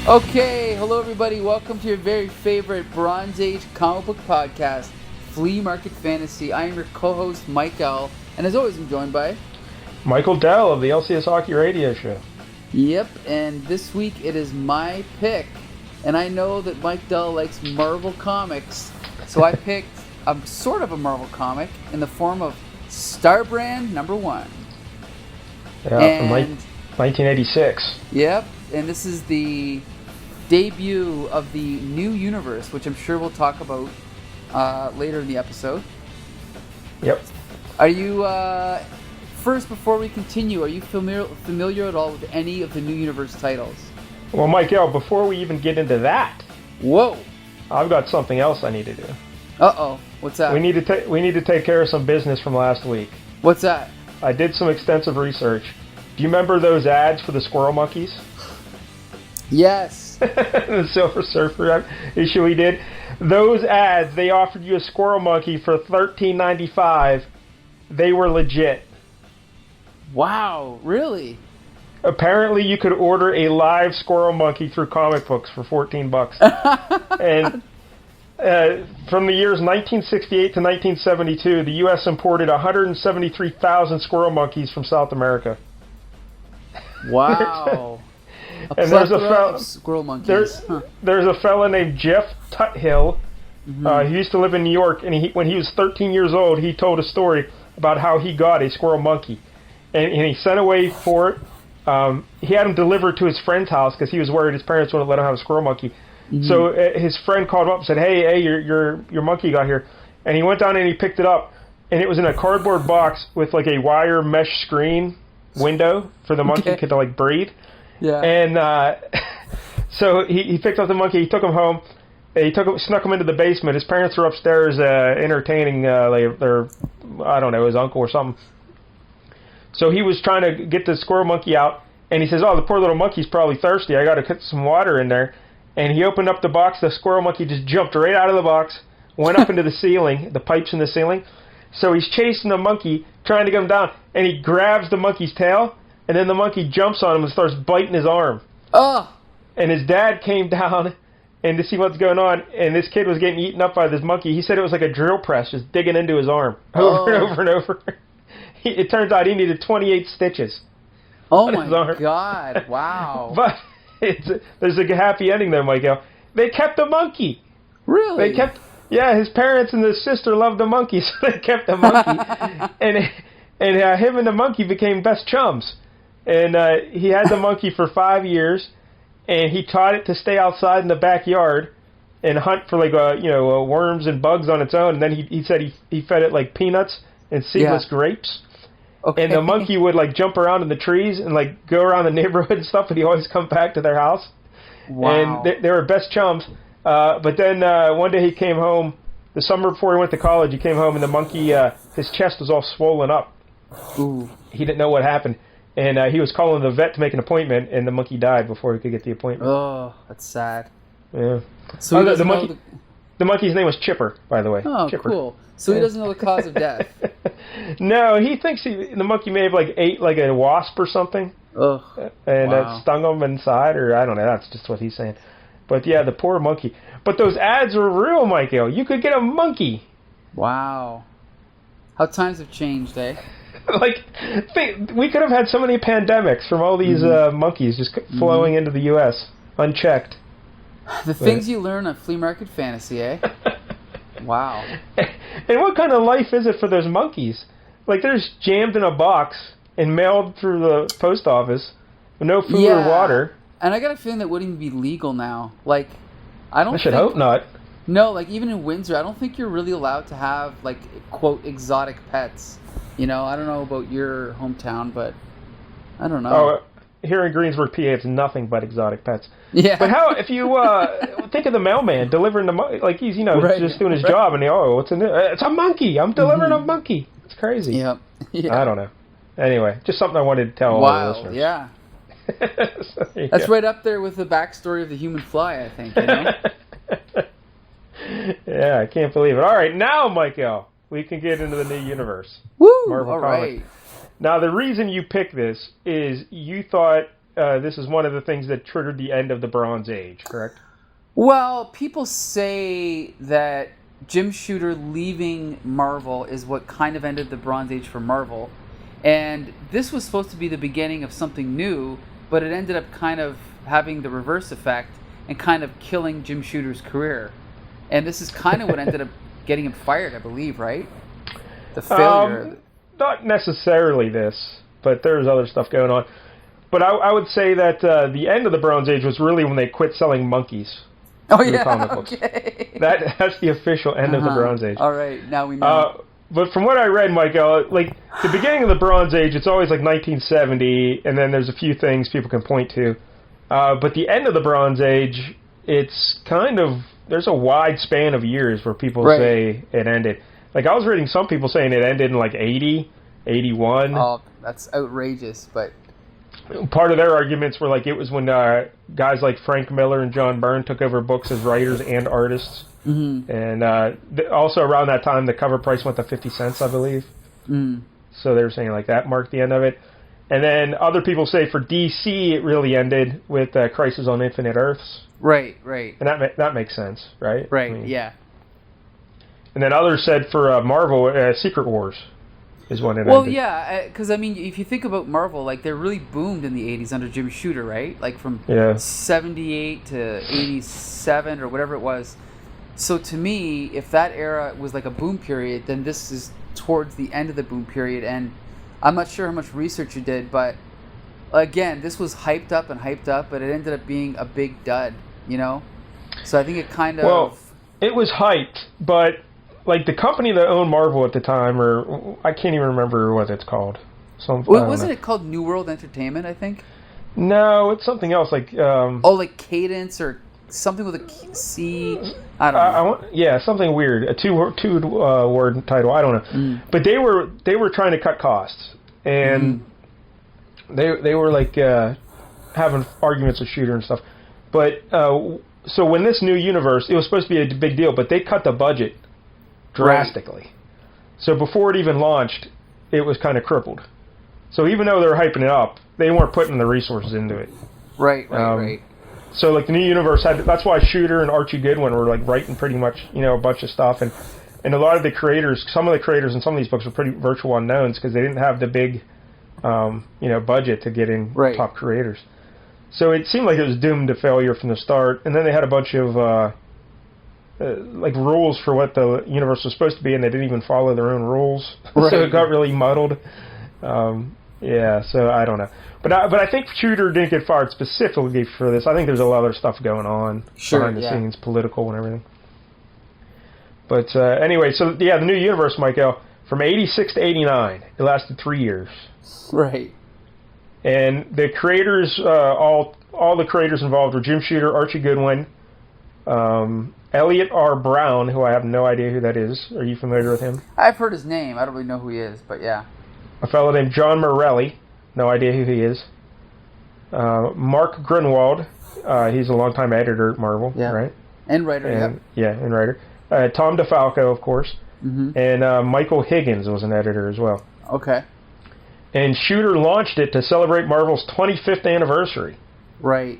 Okay, hello everybody. Welcome to your very favorite Bronze Age comic book podcast, Flea Market Fantasy. I am your co-host, Mike-DELL, and as always, I'm joined by... Mike-DELL of the LCS Hockey Radio Show. Yep, and this week it is my pick, and I know that Mike-DELL likes Marvel Comics, so I picked a sort of a Marvel comic in the form of Starbrand #1. Yeah, from 1986. Yep, and this is the debut of the new universe, which I'm sure we'll talk about later in the episode. Yep. Are you, first, before we continue, are you familiar at all with any of the new universe titles? Well, Mike-DELL, before we even get into that, Whoa! I've got something else I need to do. Uh-oh, what's that? We need to take care of some business from last week. What's that? I did some extensive research. Do you remember those ads for the squirrel monkeys? Yes. The Silver Surfer issue we did. Those ads, they offered you a squirrel monkey for $13.95. They were legit. Wow, really? Apparently, you could order a live squirrel monkey through comic books for $14. And from the years 1968 to 1972, the U.S. imported 173,000 squirrel monkeys from South America. Wow. And there's a plethora of squirrel monkeys. There's a fella named Jeff Tuthill. Mm-hmm. He used to live in New York, and when he was 13 years old, he told a story about how he got a squirrel monkey, and he sent away for it. He had him delivered to his friend's house because he was worried his parents wouldn't let him have a squirrel monkey. Mm-hmm. So his friend called him up and said, "Hey, your monkey got here," and he went down and he picked it up, and it was in a cardboard box with like a wire mesh screen window for the monkey to like breathe. Yeah. And so he picked up the monkey. He took him home. Snuck him into the basement. His parents were upstairs entertaining their I don't know, his uncle or something. So he was trying to get the squirrel monkey out, and he says, "Oh, the poor little monkey's probably thirsty. I got to put some water in there." And he opened up the box. The squirrel monkey just jumped right out of the box, went up into the ceiling, the pipes in the ceiling. So he's chasing the monkey, trying to get him down, and he grabs the monkey's tail, and then the monkey jumps on him and starts biting his arm. Oh! And his dad came down and to see what's going on, and this kid was getting eaten up by this monkey. He said it was like a drill press just digging into his arm over and over and over. It turns out he needed 28 stitches. Oh my God! Wow! But there's a happy ending there, Michael. They kept the monkey. Really? Yeah, his parents and his sister loved the monkey, so they kept the monkey. and him and the monkey became best chums. And he had the monkey for 5 years, and he taught it to stay outside in the backyard and hunt for like worms and bugs on its own. And then he said he fed it like peanuts and seedless grapes. Okay. And the monkey would like jump around in the trees and like go around the neighborhood and stuff, and he'd always come back to their house. Wow. And they were best chums. But then one day he came home, the summer before he went to college, he came home and the monkey, his chest was all swollen up. Ooh. He didn't know what happened. And he was calling the vet to make an appointment, and the monkey died before he could get the appointment. Oh, that's sad. Yeah. So the monkey's name was Chipper, by the way. Oh, Chipper. Cool. So he doesn't know the cause of death. No, he thinks the monkey may have like ate like a wasp or something. Ugh. And it stung him inside, or I don't know. That's just what he's saying. But yeah, the poor monkey. But those ads were real, Michael. You could get a monkey. Wow. How times have changed, eh? We could have had so many pandemics from all these monkeys just flowing into the U.S. unchecked. The things you learn on Flea Market Fantasy, eh? Wow. And what kind of life is it for those monkeys? Like, they're just jammed in a box and mailed through the post office with no food or water. And I got a feeling that wouldn't even be legal now. Like, I should hope not. No, like, even in Windsor, I don't think you're really allowed to have, like, quote, exotic pets. You know, I don't know about your hometown, but I don't know. Oh, here in Greensburg, PA, it's nothing but exotic pets. Yeah. But how, if you think of the mailman delivering the monkey, like he's, just doing his job, and what's in it? It's a monkey. I'm delivering a monkey. It's crazy. Yep. Yeah. I don't know. Anyway, just something I wanted to tell all the listeners. Yeah. That's right up there with the backstory of the human fly, I think. You know? Yeah, I can't believe it. All right, now, Michael, we can get into the new universe. Woo! Marvel all Comics. Right. Now, the reason you picked this is you thought this is one of the things that triggered the end of the Bronze Age, correct? Well, people say that Jim Shooter leaving Marvel is what kind of ended the Bronze Age for Marvel. And this was supposed to be the beginning of something new, but it ended up kind of having the reverse effect and kind of killing Jim Shooter's career. And this is kind of what ended up getting him fired, I believe, right? The failure. Not necessarily this, but there's other stuff going on. But I would say that the end of the Bronze Age was really when they quit selling monkeys. Oh, yeah, comic books. okay. That's the official end of the Bronze Age. All right, now we know. But from what I read, Michael, like the beginning of the Bronze Age, it's always like 1970, and then there's a few things people can point to. But the end of the Bronze Age, it's kind of, there's a wide span of years where people say it ended. Like I was reading some people saying it ended in like 80, 81. Oh, that's outrageous, but... Part of their arguments were like it was when guys like Frank Miller and John Byrne took over books as writers and artists. Mm-hmm. And also around that time, the cover price went to 50 cents, I believe. Mm. So they were saying like that marked the end of it. And then other people say for DC, it really ended with Crisis on Infinite Earths. Right, right. And that makes sense, right? Right, I mean, yeah. And then others said for Marvel, Secret Wars is when it ended. Well, yeah, because I mean, if you think about Marvel, like they really boomed in the 80s under Jim Shooter, right? Like from 78 to 87 or whatever it was. So to me, if that era was like a boom period, then this is towards the end of the boom period. And I'm not sure how much research you did, but again, this was hyped up, but it ended up being a big dud, you know? So I think it kind of... Well, it was hyped, but like the company that owned Marvel at the time, or I can't even remember what it's called. Wasn't it called New World Entertainment, I think? No, it's something else, like... like Cadence or... something with a C. I don't know. Something weird. A two-word title. I don't know. Mm. But they were trying to cut costs, and they were like having arguments with Shooter and stuff. But so when this new universe, it was supposed to be a big deal, but they cut the budget drastically. Right. So before it even launched, it was kind of crippled. So even though they were hyping it up, they weren't putting the resources into it. Right. So like the new universe that's why Shooter and Archie Goodwin were like writing pretty much, a bunch of stuff, and a lot of the creators, some of the creators in some of these books were pretty virtual unknowns because they didn't have the big, budget to get in top creators. So it seemed like it was doomed to failure from the start, and then they had a bunch of like rules for what the universe was supposed to be, and they didn't even follow their own rules, so it got really muddled. So I don't know. But I think Shooter didn't get fired specifically for this. I think there's a lot of other stuff going on behind the scenes, political and everything. But anyway, so the new universe, Michael, from 86 to 89, it lasted 3 years. Right. And the creators, all the creators involved were Jim Shooter, Archie Goodwin, Elliot R. Brown, who I have no idea who that is. Are you familiar with him? I've heard his name. I don't really know who he is, but yeah. A fellow named John Morelli. No idea who he is. Mark Grunwald. He's a longtime editor at Marvel, right? And writer, and writer. Tom DeFalco, of course. Mm-hmm. And Michael Higgins was an editor as well. Okay. And Shooter launched it to celebrate Marvel's 25th anniversary. Right.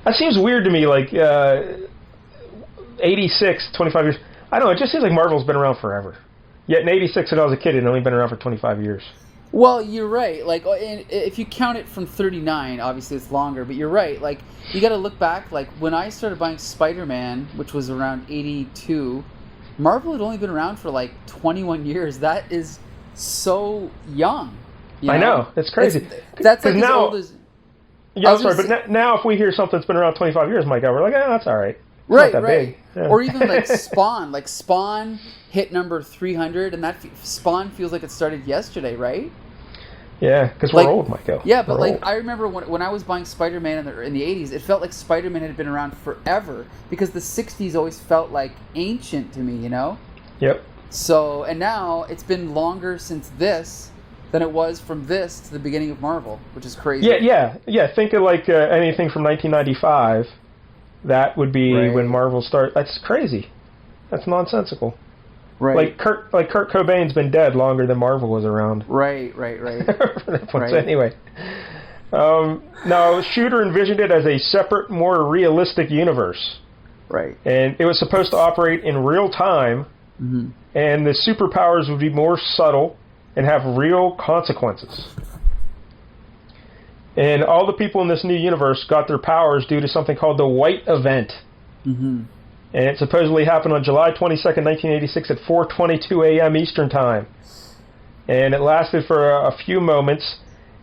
That seems weird to me, like 86, 25 years. I don't know, it just seems like Marvel's been around forever. Yet in 86, when I was a kid, it had only been around for 25 years. Well, you're right. Like, if you count it from 39, obviously it's longer. But you're right. Like, you got to look back. Like, when I started buying Spider-Man, which was around 82, Marvel had only been around for like 21 years. That is so young. I know. It's crazy. That's like as old as... Yeah, I'm sorry, but now if we hear something that's been around 25 years, Mike, we're like, that's all right. It's right, not that big. Yeah. Or even like Spawn. Like Spawn hit number 300, and that Spawn feels like it started yesterday, right? Yeah, because we're old, Michael. Yeah, but we're old. I remember when I was buying Spider-Man in the 80s, it felt like Spider-Man had been around forever because the 60s always felt like ancient to me, Yep. So, and now it's been longer since this than it was from this to the beginning of Marvel, which is crazy. Yeah. Think of like anything from 1995. That would be when Marvel started. That's crazy. That's nonsensical. Right. Like Kurt Cobain's been dead longer than Marvel was around. Right. Anyway. Now, Shooter envisioned it as a separate, more realistic universe. Right. And it was supposed to operate in real time, and the superpowers would be more subtle and have real consequences. And all the people in this new universe got their powers due to something called the White Event. And it supposedly happened on July 22nd, 1986 at 4:22 a.m. Eastern Time. And it lasted for a few moments,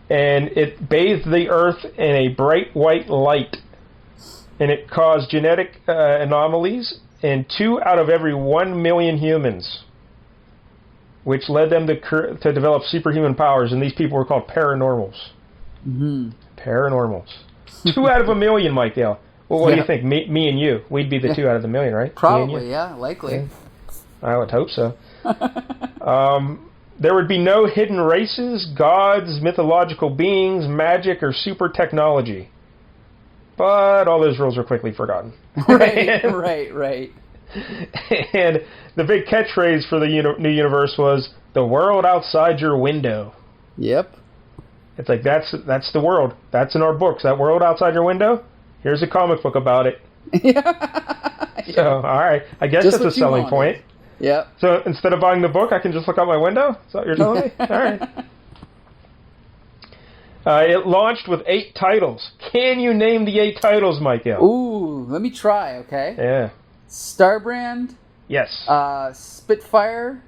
and it bathed the Earth in a bright white light. And it caused genetic anomalies in 2 out of every 1 million humans, which led them to develop superhuman powers, and these people were called paranormals. Paranormals. 2 out of 1 million, Mike-DELL. Well, what do you think? Me and you. We'd be the 2 out of the million, right? Probably, yeah, likely. Yeah. I would hope so. There would be no hidden races, gods, mythological beings, magic, or super technology. But all those rules were quickly forgotten. Right. And the big catchphrase for the new universe was, "The world outside your window." Yep. It's like, that's the world. That's in our books. That world outside your window? Here's a comic book about it. So, all right. I guess Just that's a selling point. Yep. So instead of buying the book, I can just look out my window? Is that what you're telling me? All right. It launched with 8 titles. Can you name the 8 titles, Mike-DELL? Ooh, let me try, okay? Yeah. Starbrand. Yes. Spitfire.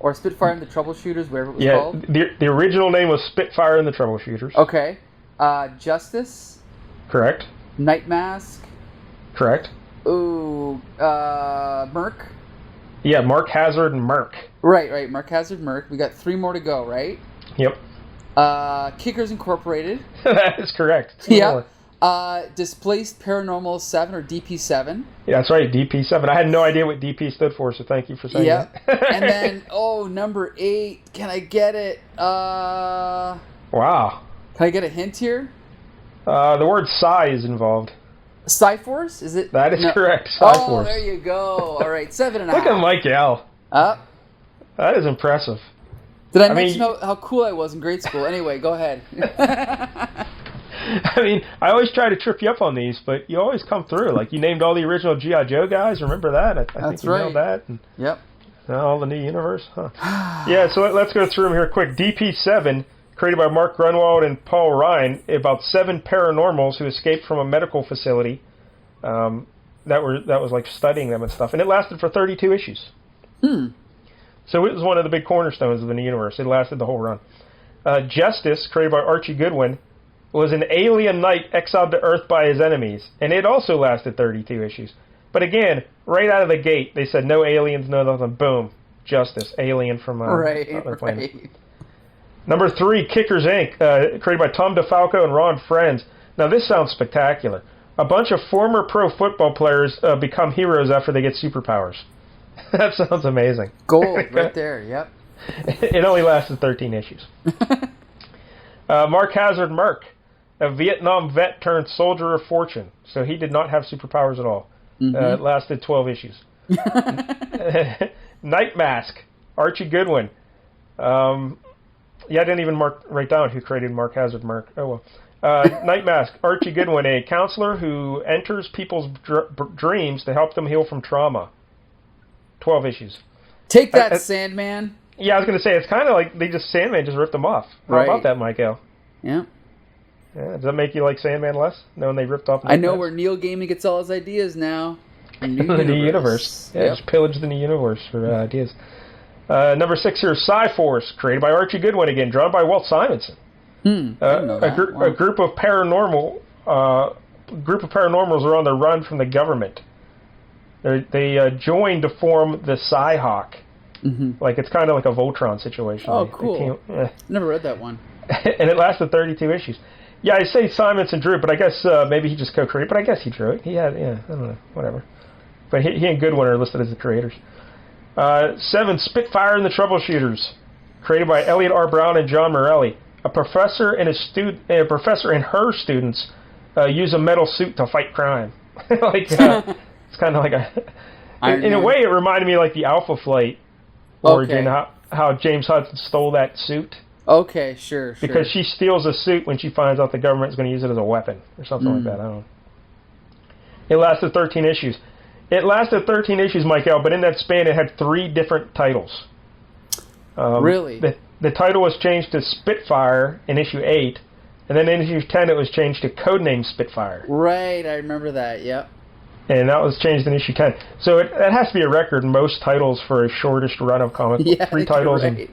Or Spitfire and the Troubleshooters, whatever it was called. The original name was Spitfire and the Troubleshooters. Okay. Justice. Correct. Night Mask. Correct. Ooh, Merc. Yeah, Mark Hazard and Merc. Right. Mark Hazard, Merc. We got 3 more to go, right? Yep. Kickers Incorporated. That is correct. Yeah. Displaced Paranormal 7 or DP7. Yeah, that's right, DP7. I had no idea what DP stood for, so thank you for saying that. And then, number 8. Can I get it? Wow. Can I get a hint here? The word psi is involved. Psyforce? Is it? That is correct. Psyforce. Oh, there you go. All right, 7.5. Look at Mike-DELL. That is impressive. Did I mention how cool I was in grade school? Anyway, go ahead. I mean, I always try to trip you up on these, but you always come through. Like, you named all the original G.I. Joe guys. Remember that? I think you nailed that. And yep. All the new universe. Huh. Yeah, so let's go through them here quick. DP7, created by Mark Grunwald and Paul Ryan, about 7 paranormals who escaped from a medical facility that was like studying them and stuff. And it lasted for 32 issues. So it was one of the big cornerstones of the new universe. It lasted the whole run. Justice, created by Archie Goodwin, was an alien knight exiled to Earth by his enemies, and it also lasted 32 issues. But again, right out of the gate, they said no aliens, no nothing. Boom, Justice, alien from another planet. Number 3, Kickers Inc., created by Tom DeFalco and Ron Frenz. Now this sounds spectacular. A bunch of former pro football players become heroes after they get superpowers. That sounds amazing. Gold, right there, yep. It only lasted 13 issues. Mark Hazard Merc, a Vietnam vet turned soldier of fortune. So he did not have superpowers at all. It lasted 12 issues. Night Mask, Archie Goodwin. I didn't even write down who created Mark Hazard Merc. Oh well. Night Mask, Archie Goodwin, a counselor who enters people's dreams to help them heal from trauma. 12 issues. Take that, Sandman. Yeah, I was going to say, it's kind of like Sandman just ripped them off. How about that, Mike-DELL? Yeah. Does that make you like Sandman less, knowing they ripped off? I know where Neil Gaiman gets all his ideas now. The new universe. Yeah, just pillage the new universe for ideas. Number 6 here, Psyforce, created by Archie Goodwin again, drawn by Walt Simonson. I didn't know that. A group of paranormals are on the run from the government. They joined to form the Psyhawk. Like, it's kind of like a Voltron situation. Oh, cool. Never read that one. And it lasted 32 issues. Yeah, I say Simonson drew it, but I guess maybe he just co-created. But I guess he drew it. He had, I don't know, whatever. But he and Goodwin are listed as the creators. 7, Spitfire and the Troubleshooters, created by Elliot R. Brown and John Morelli. A professor and her students use a metal suit to fight crime. It's kind of like in a way, it reminded me of like the Alpha Flight origin, how James Hudson stole that suit. Okay, sure. Because she steals a suit when she finds out the government's going to use it as a weapon or something like that. I don't know. It lasted 13 issues. Mike-DELL, but in that span it had 3 different titles. Really? The title was changed to Spitfire in issue 8, and then in issue 10 it was changed to Codename Spitfire. Right, I remember that, yep. And that was changed in issue 10. So it has to be a record, most titles for a shortest run of comic book. 3 titles. Right.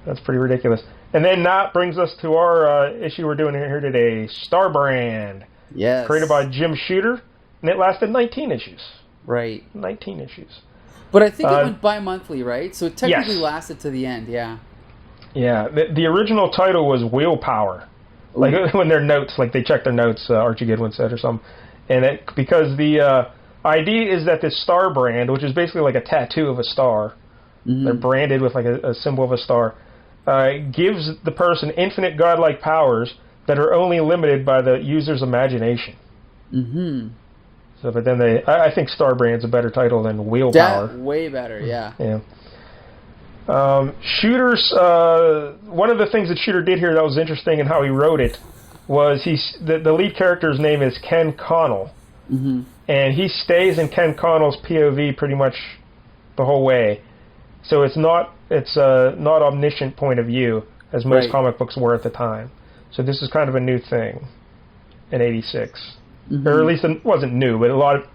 That's pretty ridiculous. And then that brings us to our issue we're doing here today, Starbrand. Yes. Created by Jim Shooter, and it lasted 19 issues. Right. 19 issues. But I think it went bi-monthly, right? So it technically yes. lasted to the end, yeah. Yeah, the original title was Willpower. Ooh. Like when their notes, like they checked their notes, Archie Goodwin said or something. And because the idea is that this star brand, which is basically like a tattoo of a star, they're branded with like a symbol of a star, gives the person infinite godlike powers that are only limited by the user's imagination. Mm-hmm. So, but then I think Starbrand's a better title than Willpower. Way better, yeah. Yeah. Shooter's one of the things that Shooter did here that was interesting in how he wrote it was the lead character's name is Ken Connell, and he stays in Ken Connell's POV pretty much the whole way. So it's not omniscient point of view as most comic books were at the time. So this is kind of a new thing in '86, or at least it wasn't new, but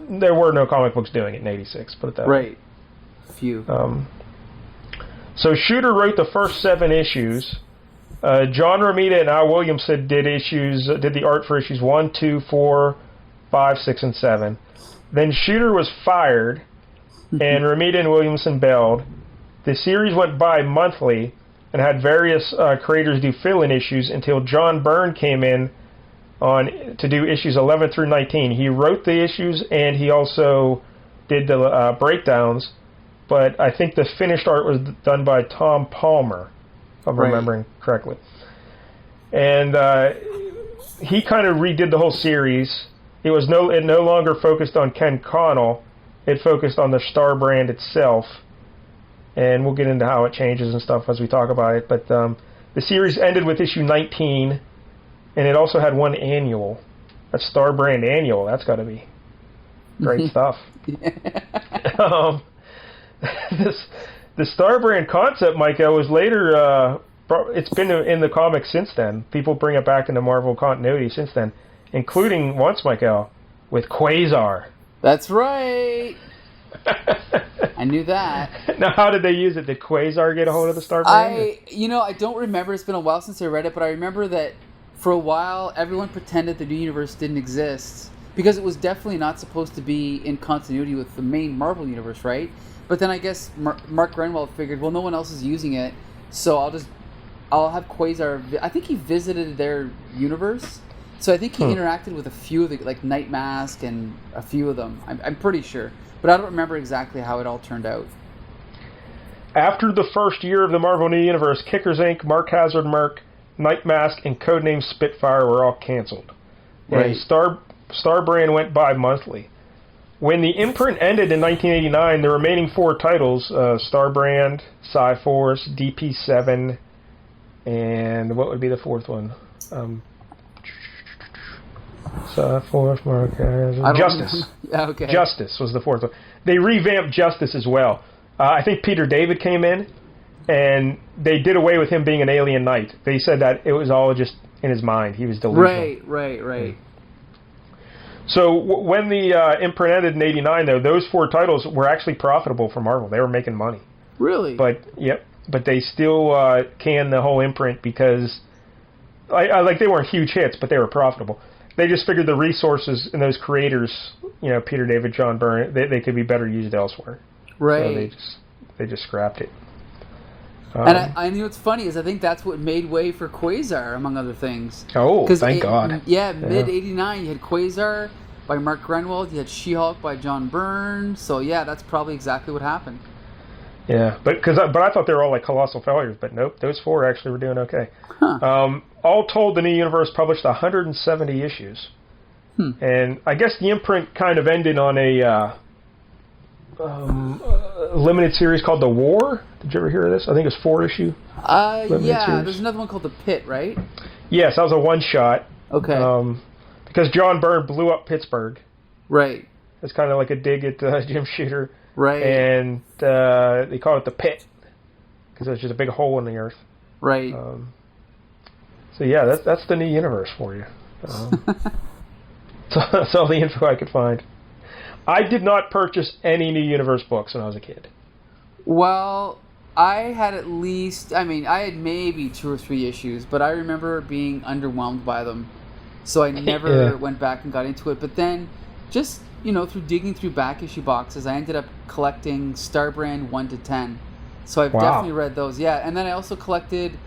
there were no comic books doing it in '86. Put it that way. Right. Few. So Shooter wrote the first 7 issues. John Romita and Al Williamson did the art for issues 1, 2, 4, 5, 6, and 7. Then Shooter was fired, and Romita and Williamson bailed. The series went bi-monthly and had various creators do fill-in issues until John Byrne came in to do issues 11 through 19. He wrote the issues and he also did the breakdowns, but I think the finished art was done by Tom Palmer, if I'm remembering correctly. And he kind of redid the whole series. It no longer focused on Ken Connell. It focused on the Star brand itself. And we'll get into how it changes and stuff as we talk about it. But the series ended with issue 19, and it also had one annual. A Star brand annual. That's got to be great stuff. The Star brand concept, Mike-DELL, was later... it's been in the comics since then. People bring it back into Marvel continuity since then, including once, Mike-DELL, with Quasar. That's right. I knew that. Now, how did they use it? Did Quasar get a hold of the Star brand? I don't remember. It's been a while since I read it, but I remember that for a while everyone pretended the new universe didn't exist because it was definitely not supposed to be in continuity with the main Marvel universe, right? But then I guess Mark Grunwald figured, well, no one else is using it, so I'll have Quasar. I think he visited their universe, so I think he interacted with a few of the, like Night Mask and a few of them. I'm pretty sure, but I don't remember exactly how it all turned out. After the first year of the Marvel New Universe, Kickers Inc., Mark Hazard Merc, Night Mask, and Codename Spitfire were all canceled. Right. And Star brand went bi-monthly. When the imprint ended in 1989, the remaining 4 titles, Star brand, Psi-Force, DP7, and what would be the 4th one? Psi-Force, Mark Hazard... Justice. Yeah, okay. Justice was the 4th one. They revamped Justice as well. I think Peter David came in, and they did away with him being an alien knight. They said that it was all just in his mind. He was delusional. Right. So when the imprint ended in '89, though, those 4 titles were actually profitable for Marvel. They were making money. Really? But they still canned the whole imprint because, they weren't huge hits, but they were profitable. They just figured the resources in those creators, Peter David, John Byrne, they could be better used elsewhere. Right. So they just scrapped it. And I know what's funny is I think that's what made way for Quasar, among other things. Oh, thank God. Yeah, mid-'89, you had Quasar by Mark Grunwald, you had She-Hulk by John Byrne, so yeah, that's probably exactly what happened. Yeah, but I thought they were all like colossal failures, but nope, those 4 actually were doing okay. Huh. All told, the New Universe published 170 issues. And I guess the imprint kind of ended on a limited series called The War. Did you ever hear of this? I think it's 4-issue. Yeah, series. there's another one called The Pit, right? Yes, that was a one-shot. Okay. Because John Byrne blew up Pittsburgh. Right. It's kind of like a dig at Jim Shooter. Right. And they call it The Pit because it's just a big hole in the earth. Right. So yeah, that's the new universe for you. So that's all the info I could find. I did not purchase any new universe books when I was a kid. Well, I had I had maybe 2 or 3 issues, but I remember being underwhelmed by them. So I never went back and got into it. But then, just, through digging through back issue boxes, I ended up collecting Starbrand 1 to 10. So I've definitely read those. Yeah, and then I also collected,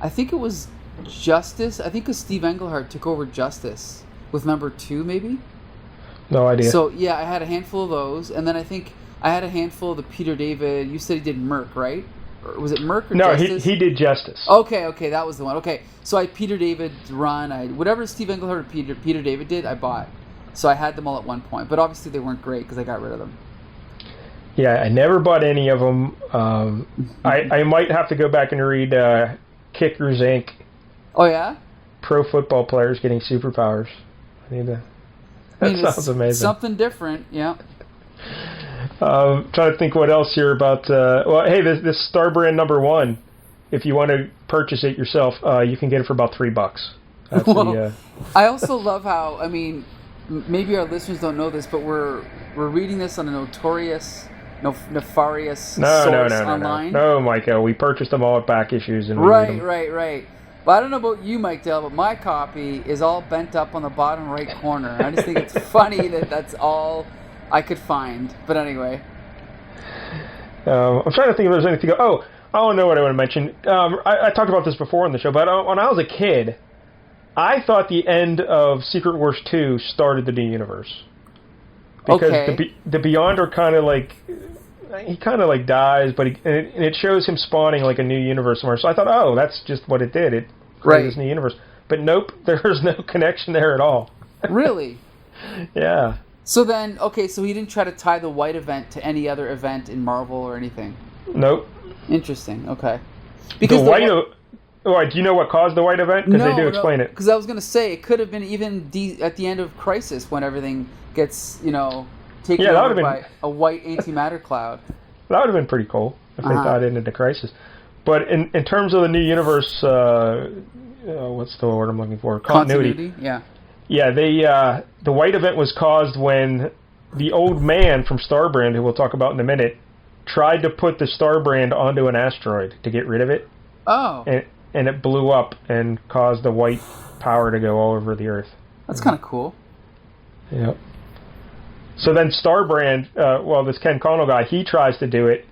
I think it was Justice. I think because Steve Englehart took over Justice with number 2, maybe? No idea. So, yeah, I had a handful of those. And then I think I had a handful of the Peter David. You said he did Merc, right? Or was it Merc or Justice? No, he did Justice. Okay, that was the one. Okay, so I Peter David's run. Whatever Steve Englehart or Peter David did, I bought. So I had them all at one point. But obviously they weren't great because I got rid of them. Yeah, I never bought any of them. I might have to go back and read Kickers, Inc. Oh, yeah? Pro football players getting superpowers. That sounds amazing. Something different, yeah. Trying to think what else here about... hey, this Starbrand number 1, if you want to purchase it yourself, you can get it for about $3. That's I also love how, maybe our listeners don't know this, but we're reading this on a nefarious source online. No, Michael, we purchased them all at back issues. And Right. But I don't know about you, Mike-DELL, but my copy is all bent up on the bottom right corner. I just think it's funny that that's all I could find. But anyway. I'm trying to think if there's anything... Oh, I don't know what I want to mention. I talked about this before on the show, but when I was a kid, I thought the end of Secret Wars 2 started the new universe. Because the Beyonder kind of like... He kind of like dies, but it shows him spawning like a new universe somewhere. So I thought, oh, that's just what it did. It created this new universe. But nope, there's no connection there at all. Really? Yeah. So then, so he didn't try to tie the White event to any other event in Marvel or anything? Nope. Interesting, okay. Because do you know what caused the White event? Because they do explain it. Because I was going to say, it could have been even at the end of Crisis when everything gets, taken over by a white antimatter cloud. That would have been pretty cool if they tied it into Crisis. But in terms of the new universe, what's the word I'm looking for? Continuity. Yeah. Yeah, the White event was caused when the old man from Starbrand, who we'll talk about in a minute, tried to put the Starbrand onto an asteroid to get rid of it. Oh. And it blew up and caused the white power to go all over the Earth. That's kind of cool. Yep. So then Starbrand, this Ken Connell guy, he tries to do it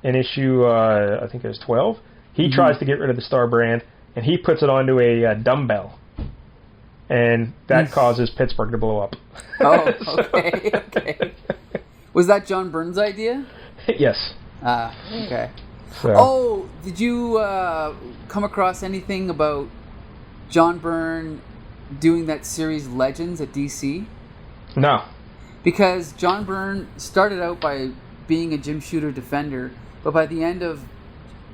in issue, I think it was 12. He tries to get rid of the Starbrand, and he puts it onto a dumbbell. And that causes Pittsburgh to blow up. Oh, okay. Was that John Byrne's idea? Yes. Okay. So. Oh, did you come across anything about John Byrne doing that series Legends at DC? No. Because John Byrne started out by being a Jim Shooter defender, but by the end of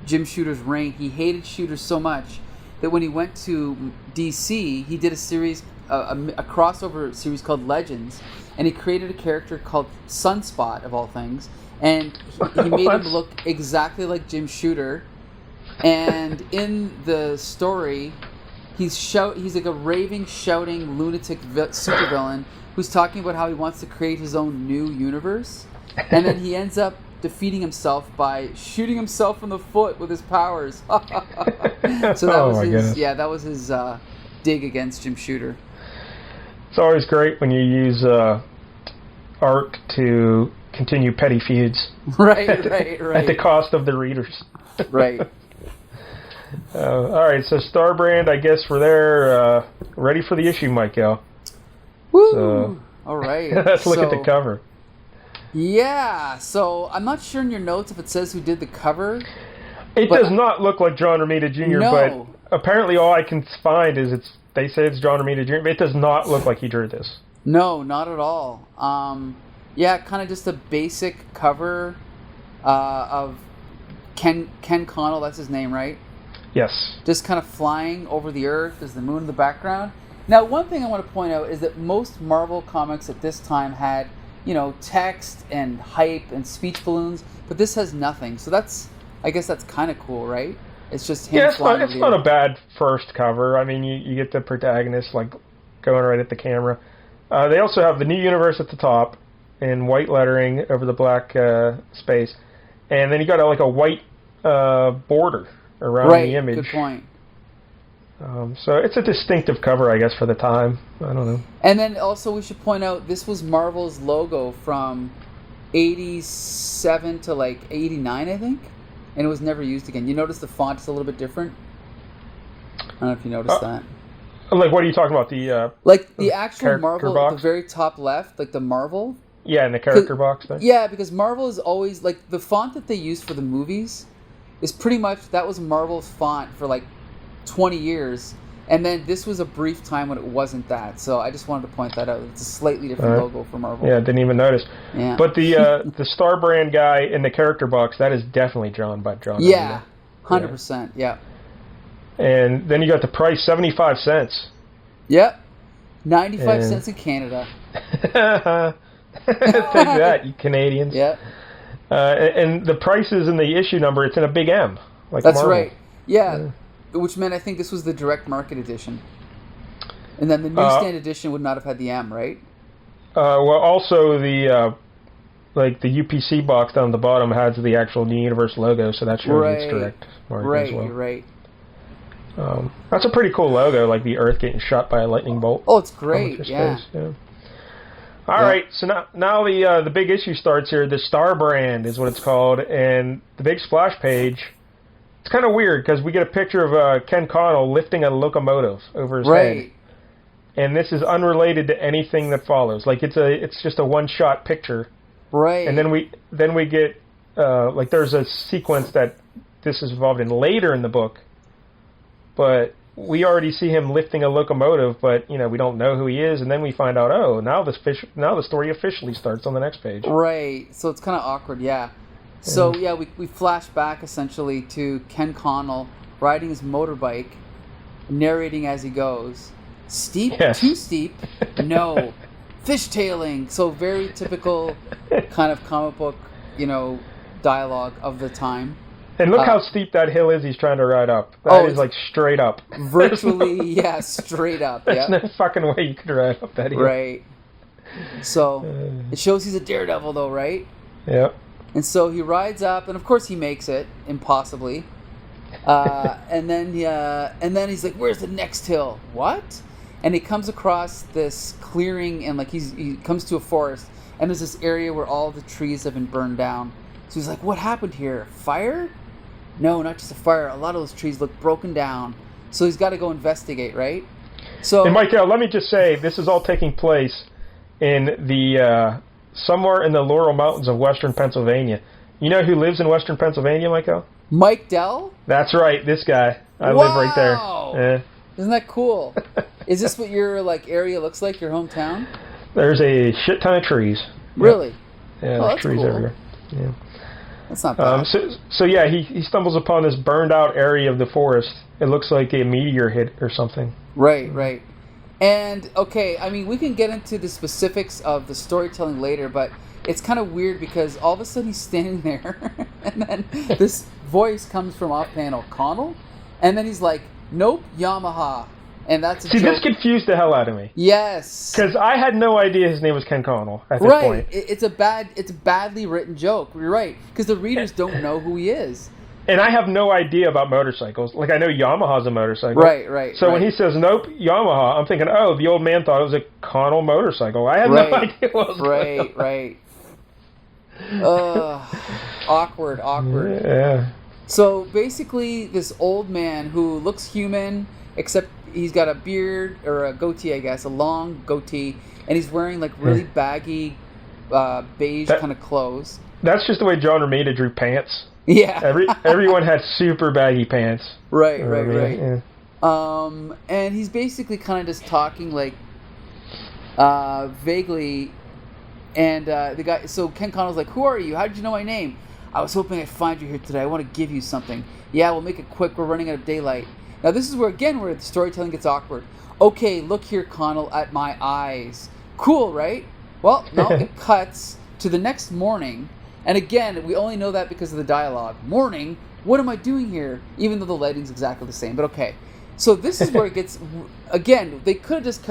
Jim Shooter's reign, he hated Shooter so much that when he went to DC, he did a series, a crossover series called Legends, and he created a character called Sunspot, of all things, and he made him look exactly like Jim Shooter, and in the story, he's like a raving, shouting, lunatic supervillain who's talking about how he wants to create his own new universe, and then he ends up defeating himself by shooting himself in the foot with his powers. So that was his dig against Jim Shooter. It's always great when you use art to continue petty feuds. Right. At the cost of the readers. Right. All right, so Starbrand, I guess we're there, ready for the issue, Mike-DELL. Woo! So, all right. Let's look at the cover. Yeah, so I'm not sure in your notes if it says who did the cover. It does not look like John Romita Jr., but apparently all I can find is they say it's John Romita Jr., but it does not look like he drew this. No, not at all. Yeah, kind of just a basic cover. of Ken Connell, that's his name, right? Yes. Just kind of flying over the Earth. There's the moon in the background. Now, one thing I want to point out is that most Marvel comics at this time had, text and hype and speech balloons, but this has nothing. So I guess that's kind of cool, right? It's just him flying. It's not a bad first cover. I mean, you get the protagonist like going right at the camera. They also have the new universe at the top in white lettering over the black space, and then you got a white border around the image. Good point. So it's a distinctive cover, I guess, for the time. I don't know. And then also we should point out this was Marvel's logo from 87 to 89, I think, and it was never used again. You notice the font is a little bit different? I don't know if you noticed that. Like, what are you talking about? The actual Marvel box? At the very top left, like the Marvel. Yeah, in the character box there. Yeah, because Marvel is always the font that they use for the movies is pretty much that was Marvel's font for 20 years, and then this was a brief time when it wasn't that. So I just wanted to point that out. It's a slightly different logo for Marvel. Yeah, didn't even notice. Yeah. But the Star Brand guy in the character box, that is definitely drawn by John. Yeah, 100%. Yeah. And then you got the price, 75 cents. Yep. 95 cents in Canada. Take that, you Canadians. Yeah. And the prices in the issue number, it's in a big M. Like That's Marvel. right. Yeah. Which meant I think this was the direct market edition. And then the newsstand edition would not have had the M, right? Well, also the UPC box down the bottom has the actual New Universe logo, so that shows it's direct market as well. Right. That's a pretty cool logo, like the Earth getting shot by a lightning bolt. Oh, it's great. Yeah. All right, so now the big issue starts here. The Star Brand is what it's called, and the big splash page. It's kind of weird because we get a picture of Ken Connell lifting a locomotive over his head, and this is unrelated to anything that follows. Like it's just a one-shot picture, right? And then we get there's a sequence that this is involved in later in the book, but we already see him lifting a locomotive, but we don't know who he is, and then we find out, now the story officially starts on the next page. Right. So it's kind of awkward, yeah. So we flash back essentially to Ken Connell riding his motorbike, narrating as he goes. Steep? Yes. Too steep? No. Fishtailing. So very typical kind of comic book, dialogue of the time. And look how steep that hill is he's trying to ride up. That is straight up. Virtually, straight up. There's no fucking way you could ride up that hill. Right. So it shows he's a daredevil, though, right? Yeah. And so he rides up, and of course he makes it, impossibly. And then he's like, "Where's the next hill?" What? And he comes across this clearing, and he comes to a forest, and there's this area where all the trees have been burned down. So he's like, "What happened here? Fire?" No, not just a fire. A lot of those trees look broken down. So he's got to go investigate, right? So, and Mike-DELL, let me just say, this is all taking place in the somewhere in the Laurel Mountains of western Pennsylvania. You know who lives in western Pennsylvania, Mike-DELL? Mike-DELL? That's right, this guy. I live right there. Yeah. Isn't that cool? Is this what your area looks like, your hometown? There's a shit ton of trees. Really? Yeah, there's trees everywhere. Yeah. That's not bad. So he stumbles upon this burned out area of the forest. It looks like a meteor hit or something. Right. And, okay, I mean, we can get into the specifics of the storytelling later, but it's kind of weird because all of a sudden he's standing there, and then this voice comes from off-panel, Connell, and then he's like, "Nope, Yamaha." And that's a joke. This confused the hell out of me. Yes. Because I had no idea his name was Ken Connell at this point. It's a badly written joke. You're right. Because the readers don't know who he is. And I have no idea about motorcycles. Like, I know Yamaha's a motorcycle. Right. So when he says, "Nope, Yamaha," I'm thinking, oh, the old man thought it was a Connell motorcycle. I had no idea what was going on. Right. Awkward. Yeah. So basically, this old man who looks human, except he's got a beard, or a goatee, I guess, a long goatee, and he's wearing really baggy, beige kind of clothes. That's just the way John Romita drew pants. Yeah. Everyone had super baggy pants. Right. Yeah. And he's basically kind of just talking vaguely, and the guy. So Ken Connell's like, "Who are you? How did you know my name?" I was hoping I'd find you here today. I want to give you something. Yeah, we'll make it quick. We're running out of daylight. Now this is where the storytelling gets awkward. Okay, look here, Connell, at my eyes. Cool, right? Well, no, it cuts to the next morning. And again, we only know that because of the dialogue. Morning? What am I doing here? Even though the lighting's exactly the same. But okay. So this is where it gets... Again, they could have just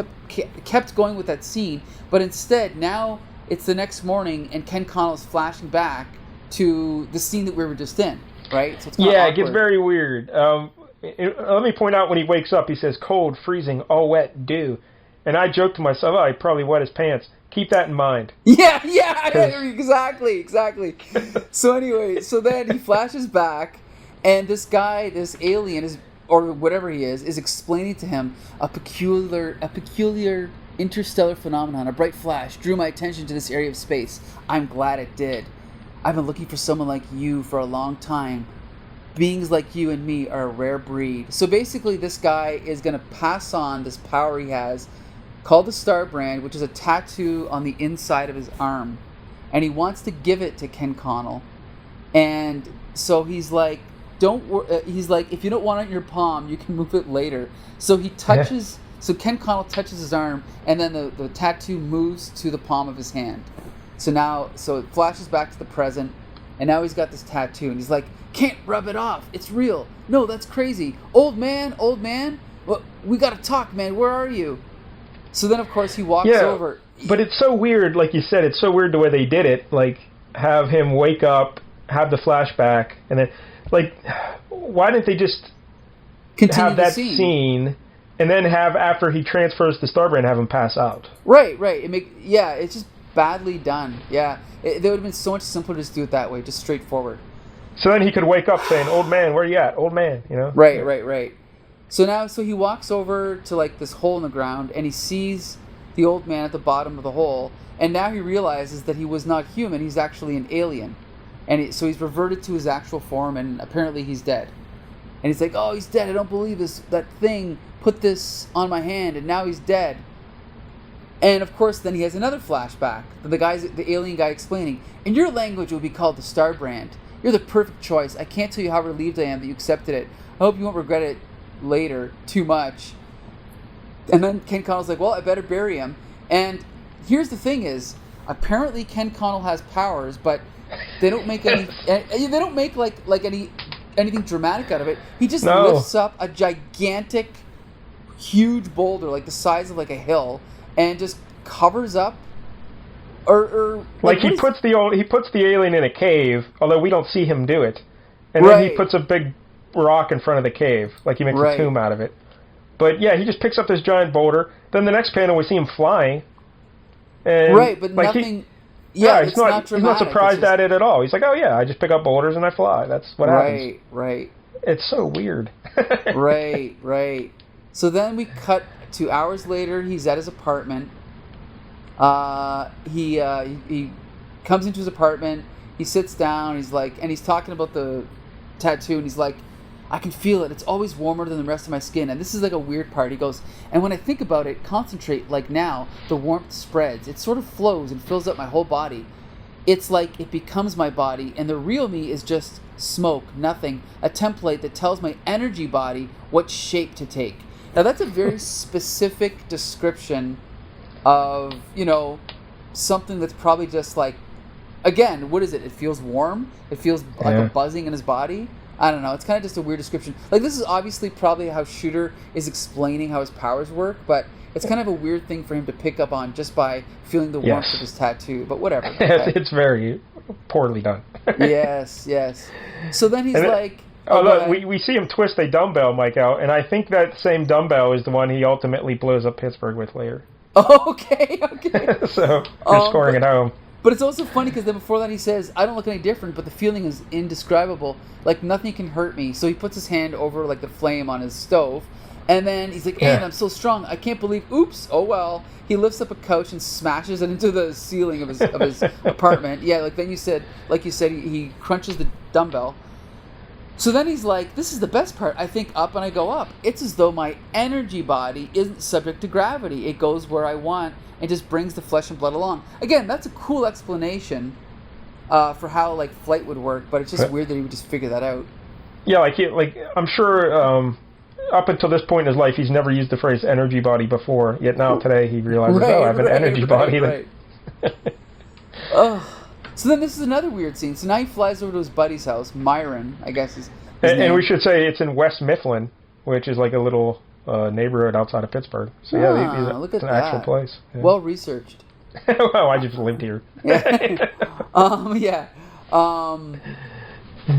kept going with that scene. But instead, now it's the next morning and Ken Connell's flashing back to the scene that we were just in. Right? So it's kinda awkward. It gets very weird. Let me point out when he wakes up, he says, cold, freezing, all wet, dew. And I joked to myself, he probably wet his pants. Keep that in mind. Yeah, exactly. So anyway, so then he flashes back, and this guy, this alien, or whatever he is explaining to him a peculiar interstellar phenomenon, a bright flash, drew my attention to this area of space. I'm glad it did. I've been looking for someone like you for a long time. Beings like you and me are a rare breed. So basically this guy is going to pass on this power he has called the Star Brand, which is a tattoo on the inside of his arm. And he wants to give it to Ken Connell. And so he's like, if you don't want it in your palm, you can move it later. So he touches, so Ken Connell touches his arm, and then the tattoo moves to the palm of his hand. So it flashes back to the present, and now he's got this tattoo, and he's like, can't rub it off. It's real. No, that's crazy. Old man. Well, we gotta talk, man. Where are you? So then, of course, he walks over. But it's so weird, like you said, it's so weird the way they did it. Like, have him wake up, have the flashback, and then, like, why didn't they just continue have that scene, and then have, after he transfers the Star Brand, have him pass out? Right. It's just badly done. Yeah, it would have been so much simpler to just do it that way, just straightforward. So then he could wake up saying, old man, where you at? Old man, you know? Right. So he walks over to like this hole in the ground, and he sees the old man at the bottom of the hole, and now he realizes that he was not human, he's actually an alien. And so he's reverted to his actual form, and apparently he's dead. And he's like, oh, he's dead, I don't believe this. That thing put this on my hand, and now he's dead. And of course, then he has another flashback. The alien guy explaining, in your language, it would be called the Star Brand. You're the perfect choice. I can't tell you how relieved I am that you accepted it. I hope you won't regret it later too much. And then Ken Connell's like, well, I better bury him. And here's the thing is, apparently Ken Connell has powers, but they don't make any. They don't make anything dramatic out of it. He just lifts up a gigantic, huge boulder, like the size of like a hill, and just covers up. Or he puts the alien in a cave, although we don't see him do it, and then he puts a big rock in front of the cave, like he makes a tomb out of it. But yeah, he just picks up this giant boulder. Then the next panel we see him flying. And but like nothing. He's not surprised at it at all. He's like, oh yeah, I just pick up boulders and I fly. That's what happens. Right. It's so weird. Right. So then we cut to hours later. He's at his apartment. He comes into his apartment. He sits down. He's like, and he's talking about the tattoo, and he's like, I can feel it. It's always warmer than the rest of my skin. And this is like a weird part. He goes, and when I think about it, concentrate, like now, the warmth spreads. It sort of flows and fills up my whole body. It's like it becomes my body, and the real me is just smoke, nothing, a template that tells my energy body what shape to take. Now that's a very specific description of, something that's probably just like, again, what is it? It feels warm. It feels like a buzzing in his body. I don't know. It's kind of just a weird description. Like, this is obviously probably how Shooter is explaining how his powers work, but it's kind of a weird thing for him to pick up on just by feeling the warmth of his tattoo. But whatever. It's very poorly done. Yes. So then he's like... look, we see him twist a dumbbell, Mike, out, and I think that same dumbbell is the one he ultimately blows up Pittsburgh with later. Okay. So, you're scoring at home. But it's also funny because then before that he says, I don't look any different, but the feeling is indescribable. Like, nothing can hurt me. So he puts his hand over, like, the flame on his stove. And then he's like, and I'm so strong. I can't believe, oops, oh well. He lifts up a couch and smashes it into the ceiling of his apartment. Yeah, like you said, he crunches the dumbbell. So then he's like, this is the best part. I think up and I go up. It's as though my energy body isn't subject to gravity. It goes where I want and just brings the flesh and blood along. Again, that's a cool explanation for how like flight would work, but it's just weird that he would just figure that out. Yeah, like I'm sure up until this point in his life, he's never used the phrase energy body before. Yet now today he realizes, I have an energy body. Right. Oh, so then this is another weird scene. So now he flies over to his buddy's house, Myron, I guess is his name. And we should say it's in West Mifflin, which is like a little neighborhood outside of Pittsburgh. So look at it's an that. actual place. Yeah. Well researched. Well, I just lived here. Yeah.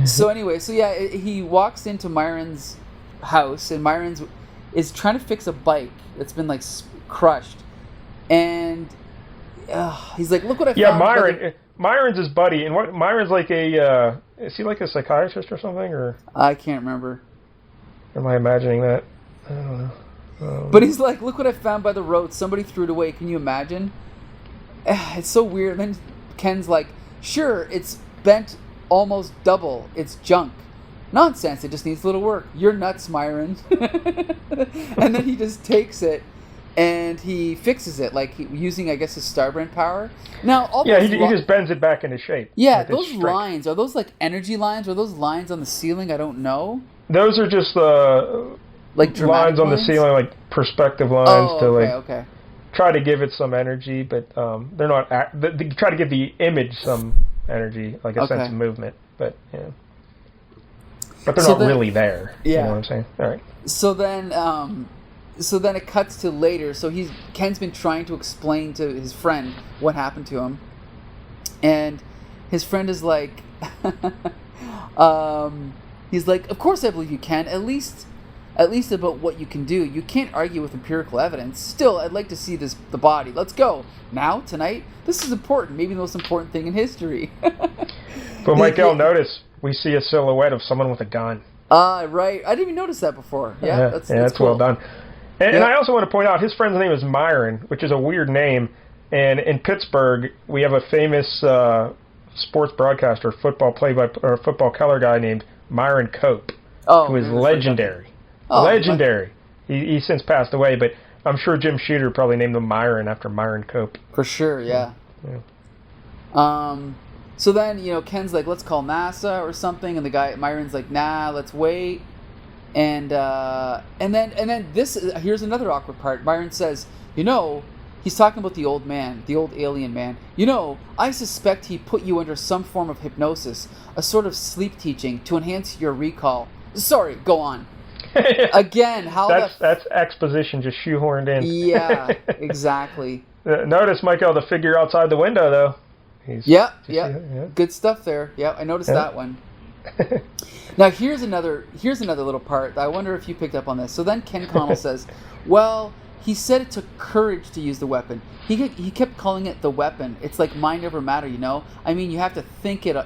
So anyway, he walks into Myron's house, and Myron's is trying to fix a bike that's been like crushed, and he's like, "Look what I found." Yeah, Myron's his buddy, and what Myron's like is he like a psychiatrist or something, or I can't remember. Am I imagining that? I don't know. But he's like, "Look what I found by the road. Somebody threw it away. Can you imagine?" It's so weird. And then Ken's like, "Sure, it's bent almost double. It's junk." Nonsense. It just needs a little work. You're nuts, Myron. And then he just takes it and he fixes it, like using, I guess, his Starbrand power. Now, he just bends it back into shape. Yeah, those lines, are those like energy lines? Are those lines on the ceiling? I don't know. Those are just like lines on the ceiling, like perspective lines okay. Try to give it some energy, but they're not. They try to give the image some energy, like a sense of movement, but yeah. But they're not really there. Yeah. You know what I'm saying? All right. So then it cuts to later. So Ken's been trying to explain to his friend what happened to him, and his friend is like, he's like, "Of course I believe you can. At least about what you can do. You can't argue with empirical evidence. Still, I'd like to see the body. Let's go now, tonight. This is important. Maybe the most important thing in history." But Mike-DELL, notice we see a silhouette of someone with a gun. Right. I didn't even notice that before. Yeah, that's cool. Well done. And I also want to point out his friend's name is Myron, which is a weird name. And in Pittsburgh, we have a famous sports broadcaster, football color guy named Myron Cope, who is legendary. Legendary. He's since passed away, but I'm sure Jim Shooter probably named him Myron after Myron Cope. For sure, yeah. So then, Ken's like, "Let's call NASA or something," and the guy Myron's like, "Nah, let's wait." And then here's another awkward part. Myron says, he's talking about the old alien man. "I suspect he put you under some form of hypnosis, a sort of sleep teaching to enhance your recall." Sorry, go on. Again, how that's exposition just shoehorned in. Yeah, exactly. Notice, Mike-DELL, the figure outside the window, though. Yeah. Good stuff there. Yeah, I noticed that one. Now here's another little part. I wonder if you picked up on this. So then Ken Connell says, "Well, he said it took courage to use the weapon. He kept calling it the weapon. It's like mind over matter, I mean, you have to think it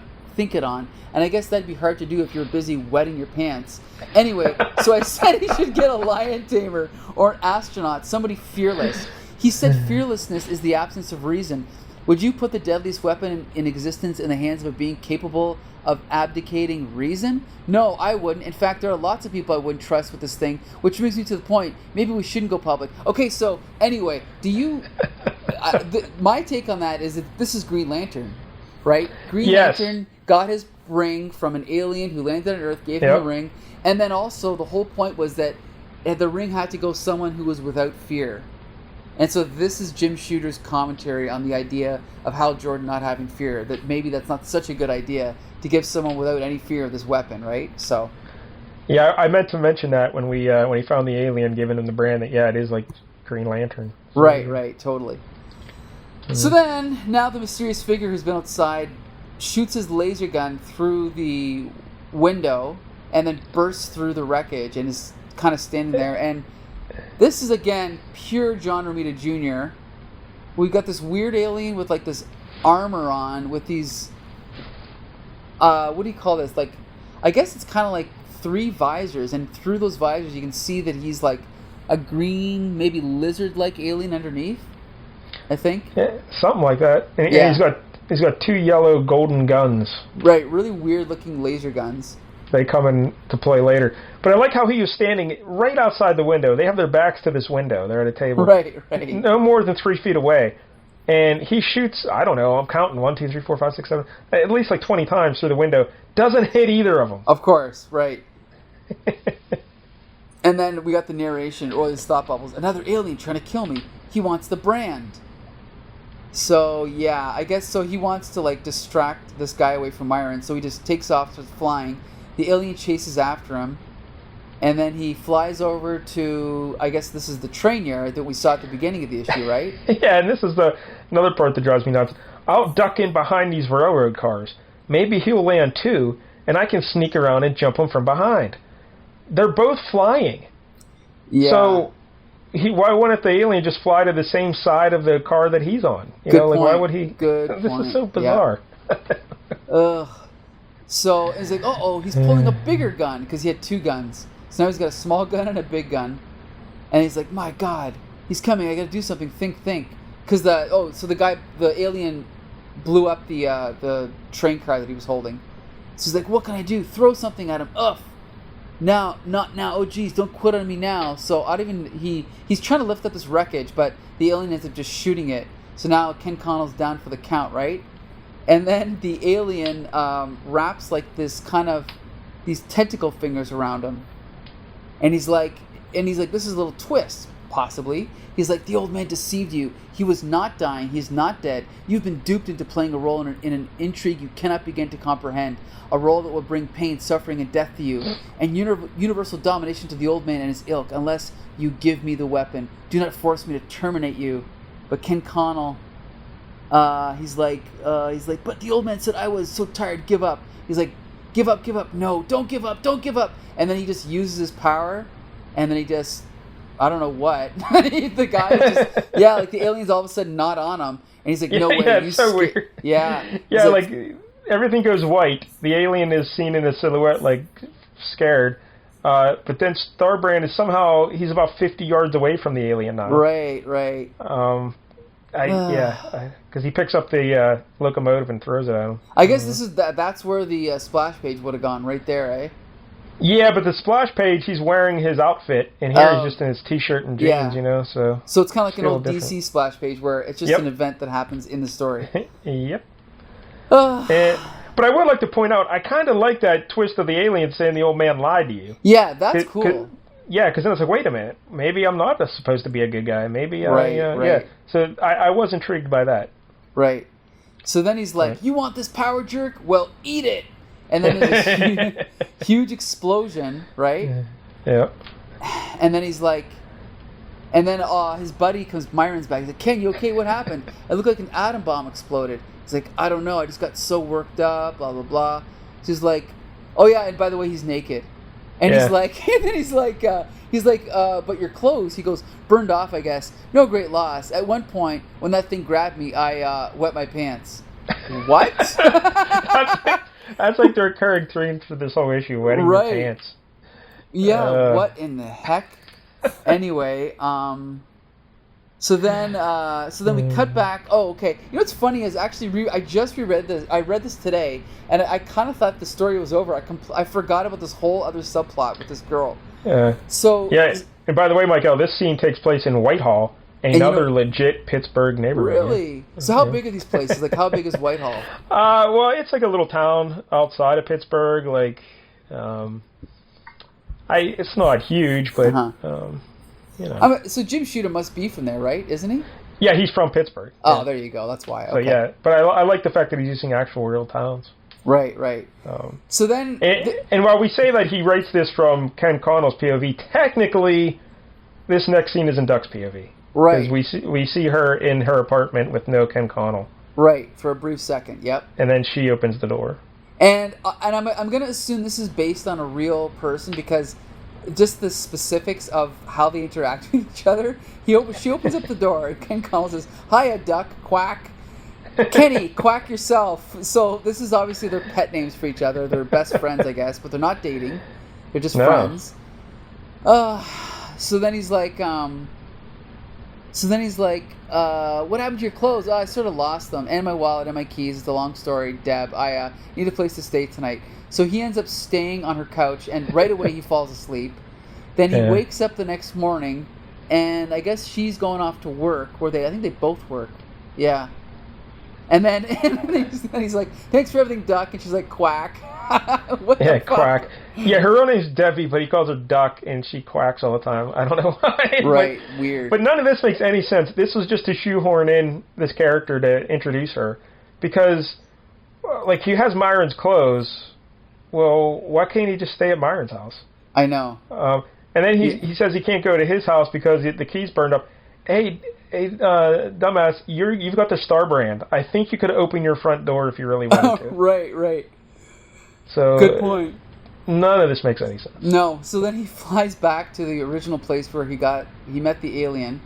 on. And I guess that'd be hard to do if you're busy wetting your pants. Anyway, so I said he should get a lion tamer or an astronaut, somebody fearless. He said fearlessness is the absence of reason. Would you put the deadliest weapon in existence in the hands of a being capable of abdicating reason? No, I wouldn't. In fact, there are lots of people I wouldn't trust with this thing, which brings me to the point. Maybe we shouldn't go public." Okay, so anyway, my take on that is that this is Green Lantern, right? Green Lantern got his ring from an alien who landed on Earth, gave him the ring, and then also the whole point was that the ring had to go someone who was without fear. And so this is Jim Shooter's commentary on the idea of Hal Jordan not having fear, that maybe that's not such a good idea to give someone without any fear of this weapon, right? So. Yeah, I meant to mention that when he found the alien, giving him the brand, that it is like Green Lantern. So, right, totally. Mm-hmm. So then, now the mysterious figure who's been outside shoots his laser gun through the window and then bursts through the wreckage and is kind of standing there. And this is, again, pure John Romita Jr. We've got this weird alien with, like, this armor on with these... what do you call this? Like, I guess it's kind of like 3 visors. And through those visors, you can see that he's, like, a green, maybe lizard-like alien underneath, I think. Yeah, something like that. And he's got 2 yellow golden guns. Right, really weird-looking laser guns. They come into play later. But I like how he was standing right outside the window. They have their backs to this window. They're at a table. Right. No more than 3 feet away. And he shoots, I don't know, I'm counting 1, 2, 3, 4, 5, 6, 7, at least like 20 times through the window. Doesn't hit either of them. Of course, right. And then we got the narration, or the thought bubbles. Another alien trying to kill me. He wants the brand. So, yeah, I guess so he wants to, like, distract this guy away from Myron. So he just takes off, starts flying. The alien chases after him. And then he flies over to, I guess this is the train yard that we saw at the beginning of the issue, right? Yeah, and this is another part that drives me nuts. I'll duck in behind these railroad cars. Maybe he'll land too, and I can sneak around and jump him from behind. They're both flying. Yeah. So why wouldn't the alien just fly to the same side of the car that he's on? Good like, point. why would he? Good This point. is so bizarre. Yeah. Ugh. So it's like, he's pulling a bigger gun because he had 2 guns. So now he's got a small gun and a big gun, and he's like, "My God, he's coming! I got to do something. Think." Because the alien blew up the train car that he was holding. So he's like, "What can I do? Throw something at him." Ugh. Now, not now. Oh, geez, don't quit on me now. So he's trying to lift up this wreckage, but the alien ends up just shooting it. So now Ken Connell's down for the count, right? And then the alien wraps like this kind of these tentacle fingers around him. And he's like, this is a little twist, possibly. He's like, the old man deceived you. He was not dying. He is not dead. You've been duped into playing a role in an intrigue you cannot begin to comprehend. A role that will bring pain, suffering, and death to you. And universal domination to the old man and his ilk, unless you give me the weapon. Do not force me to terminate you. But Ken Connell, he's like, but the old man said I was so tired, give up. He's like, give up. No, don't give up. And then he just uses his power, and then he just, I don't know what. The guy just, like the alien's all of a sudden not on him, and he's like, no way. Yeah, it's so weird. Yeah. Yeah, like everything goes white. The alien is seen in a silhouette, like scared. But then Starbrand is somehow, he's about 50 yards away from the alien now. Right. Because he picks up the locomotive and throws it at him. I guess that's where the splash page would have gone, right there, eh? Yeah, but the splash page, he's wearing his outfit, and here he's just in his t-shirt and jeans, So it's kind of like an old different. DC splash page where it's just an event that happens in the story. Yep. But I would like to point out, I kind of like that twist of the alien saying the old man lied to you. Yeah, that's cool. Because then it's like, wait a minute, maybe I'm not supposed to be a good guy. Maybe right. Yeah. So I was intrigued by that. Right. So then he's like, you want this power jerk? Well, eat it. And then there's this huge explosion, right? Yeah. And then he's like, and then his buddy comes, Myron's back. He's like, Ken, you okay? What happened? It looked like an atom bomb exploded. He's like, I don't know. I just got so worked up, blah, blah, blah. So he's like, oh, yeah, and by the way, he's naked. And he's like, and then he's like, but your clothes, he goes, burned off, I guess. No great loss. At one point, when that thing grabbed me, I wet my pants. What? That's like the recurring theme for this whole issue, wetting your pants. Yeah, what in the heck? Anyway, so then we cut back. Oh, okay. You know what's funny is actually I just reread this. I read this today, and I kind of thought the story was over. I forgot about this whole other subplot with this girl. Yeah. So yeah, and by the way, Mike-DELL, this scene takes place in Whitehall, another legit Pittsburgh neighborhood. Really? Yeah. So how big are these places? Like, how big is Whitehall? Well, it's like a little town outside of Pittsburgh. Like, it's not huge, but so Jim Shooter must be from there, right? Isn't he? Yeah, he's from Pittsburgh. Oh, there you go. That's why. Okay. So yeah, but I like the fact that he's using actual real towns. Right. So then, and while we say that he writes this from Ken Connell's POV, technically, this next scene is in Duck's POV. Right. Because we see her in her apartment with no Ken Connell. Right, for a brief second. Yep. And then she opens the door. And I'm gonna assume this is based on a real person because just the specifics of how they interact with each other. She opens up the door and Ken Connell says, "Hiya, Duck, quack." Kenny, quack yourself. So this is obviously their pet names for each other. They're best friends, I guess, but they're not dating. They're just friends. So then he's like, what happened to your clothes? Oh, I sort of lost them. And my wallet and my keys. It's a long story, Deb. I need a place to stay tonight. So he ends up staying on her couch, and right away he falls asleep. Then he wakes up the next morning, and I guess she's going off to work, I think they both work. Yeah. And then, he's like, thanks for everything, Duck. And she's like, quack. What the fuck? Quack. Yeah, her real name's Debbie, but he calls her Duck, and she quacks all the time. I don't know why. Right, weird. But none of this makes any sense. This was just to shoehorn in this character to introduce her. Because, like, he has Myron's clothes. Well, why can't he just stay at Myron's house? I know. And then he says he can't go to his house because the key's burned up. Hey, dumbass, you've got the Star brand. I think you could open your front door if you really wanted to. Right. So good point. None of this makes any sense. No. So then he flies back to the original place where he met the alien,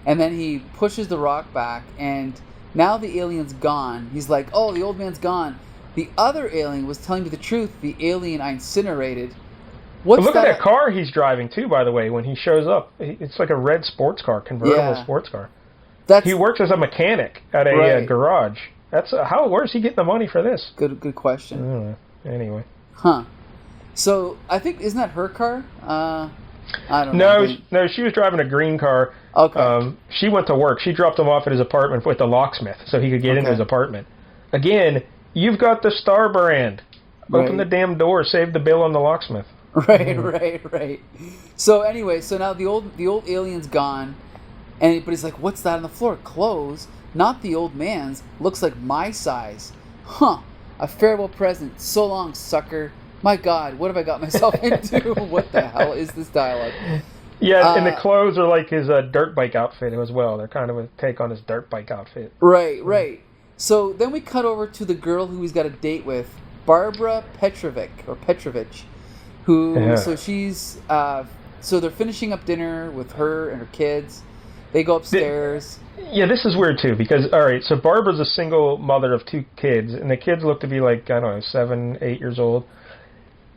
and then he pushes the rock back, and now the alien's gone. He's like, oh, the old man's gone. The other alien was telling me the truth. The alien I incinerated. Look at that car he's driving, too, by the way, when he shows up. It's like a red sports car, convertible sports car. He works as a mechanic at a garage. That's where's he getting the money for this? Good question. I don't know. Anyway. Huh. So, I think, isn't that her car? I don't know. No, she was driving a green car. Okay. She went to work. She dropped him off at his apartment with the locksmith so he could get into his apartment. Again, you've got the Star brand. Open the damn door. Save the bill on the locksmith. Right. So anyway, now the old alien's gone, but he's like, what's that on the floor? Clothes? Not the old man's. Looks like my size. Huh. A farewell present. So long, sucker. My God, what have I got myself into? What the hell is this dialogue? Yeah, and the clothes are like his dirt bike outfit as well. They're kind of a take on his dirt bike outfit. Right. So then we cut over to the girl who he's got a date with, Barbara Petrovich. So she's, so they're finishing up dinner with her and her kids. They go upstairs. This is weird too, because, alright, so Barbara's a single mother of 2 kids, and the kids look to be like, I don't know, 7, 8 years old.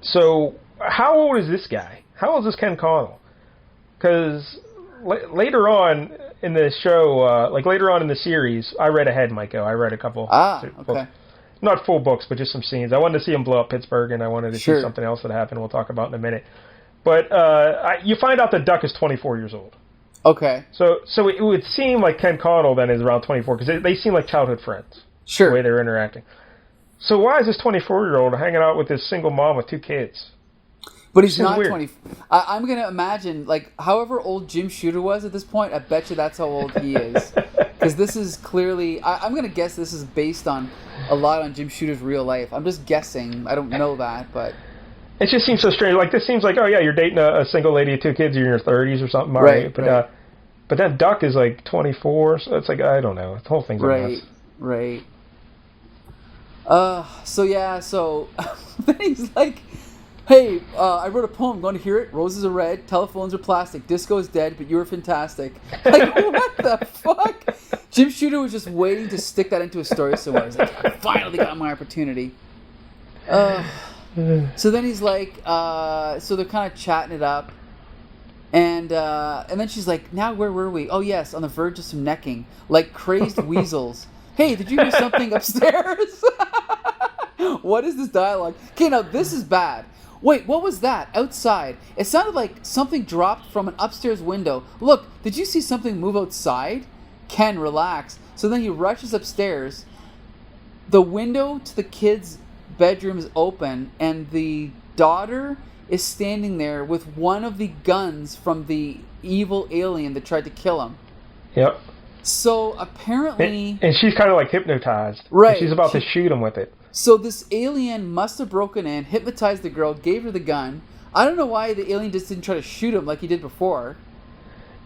So, how old is this guy? How old is this Ken Connell? Because later on in the show, later on in the series, I read ahead, Mike. I read a couple books. Not full books, but just some scenes. I wanted to see him blow up Pittsburgh, and I wanted to see something else that happened we'll talk about in a minute. But you find out that Duck is 24 years old. Okay. So it would seem like Ken Connell then is around 24, because they seem like childhood friends. Sure. The way they're interacting. So why is this 24-year-old hanging out with this single mom with 2 kids? But he's not 20. I'm going to imagine, however old Jim Shooter was at this point, I bet you that's how old he is. Because this is clearly, I'm going to guess this is based on a lot on Jim Shooter's real life. I'm just guessing. I don't know that, but... It just seems so strange. This seems like, oh yeah, you're dating a single lady with 2 kids, you're in your 30s or something. Right. But then Duck is 24, so it's I don't know. The whole thing's a mess. Right. So then he's like, hey, I wrote a poem, going to hear it? Roses are red, telephones are plastic, disco is dead, but you were fantastic. What the fuck? Jim Shooter was just waiting to stick that into a story somewhere. He's like, I finally got my opportunity. So then he's like, so they're kind of chatting it up. And then she's like, now where were we? Oh, yes, on the verge of some necking. Like crazed weasels. Hey, did you hear something upstairs? What is this dialogue? Okay, now this is bad. Wait, what was that? Outside. It sounded like something dropped from an upstairs window. Look, did you see something move outside? Ken, relax. So then he rushes upstairs. The window to the kid's bedroom is open, and the daughter is standing there with one of the guns from the evil alien that tried to kill him. Yep. So apparently... And she's kind of hypnotized. Right. She's about to shoot him with it. So this alien must have broken in, hypnotized the girl, gave her the gun. I don't know why the alien just didn't try to shoot him like he did before.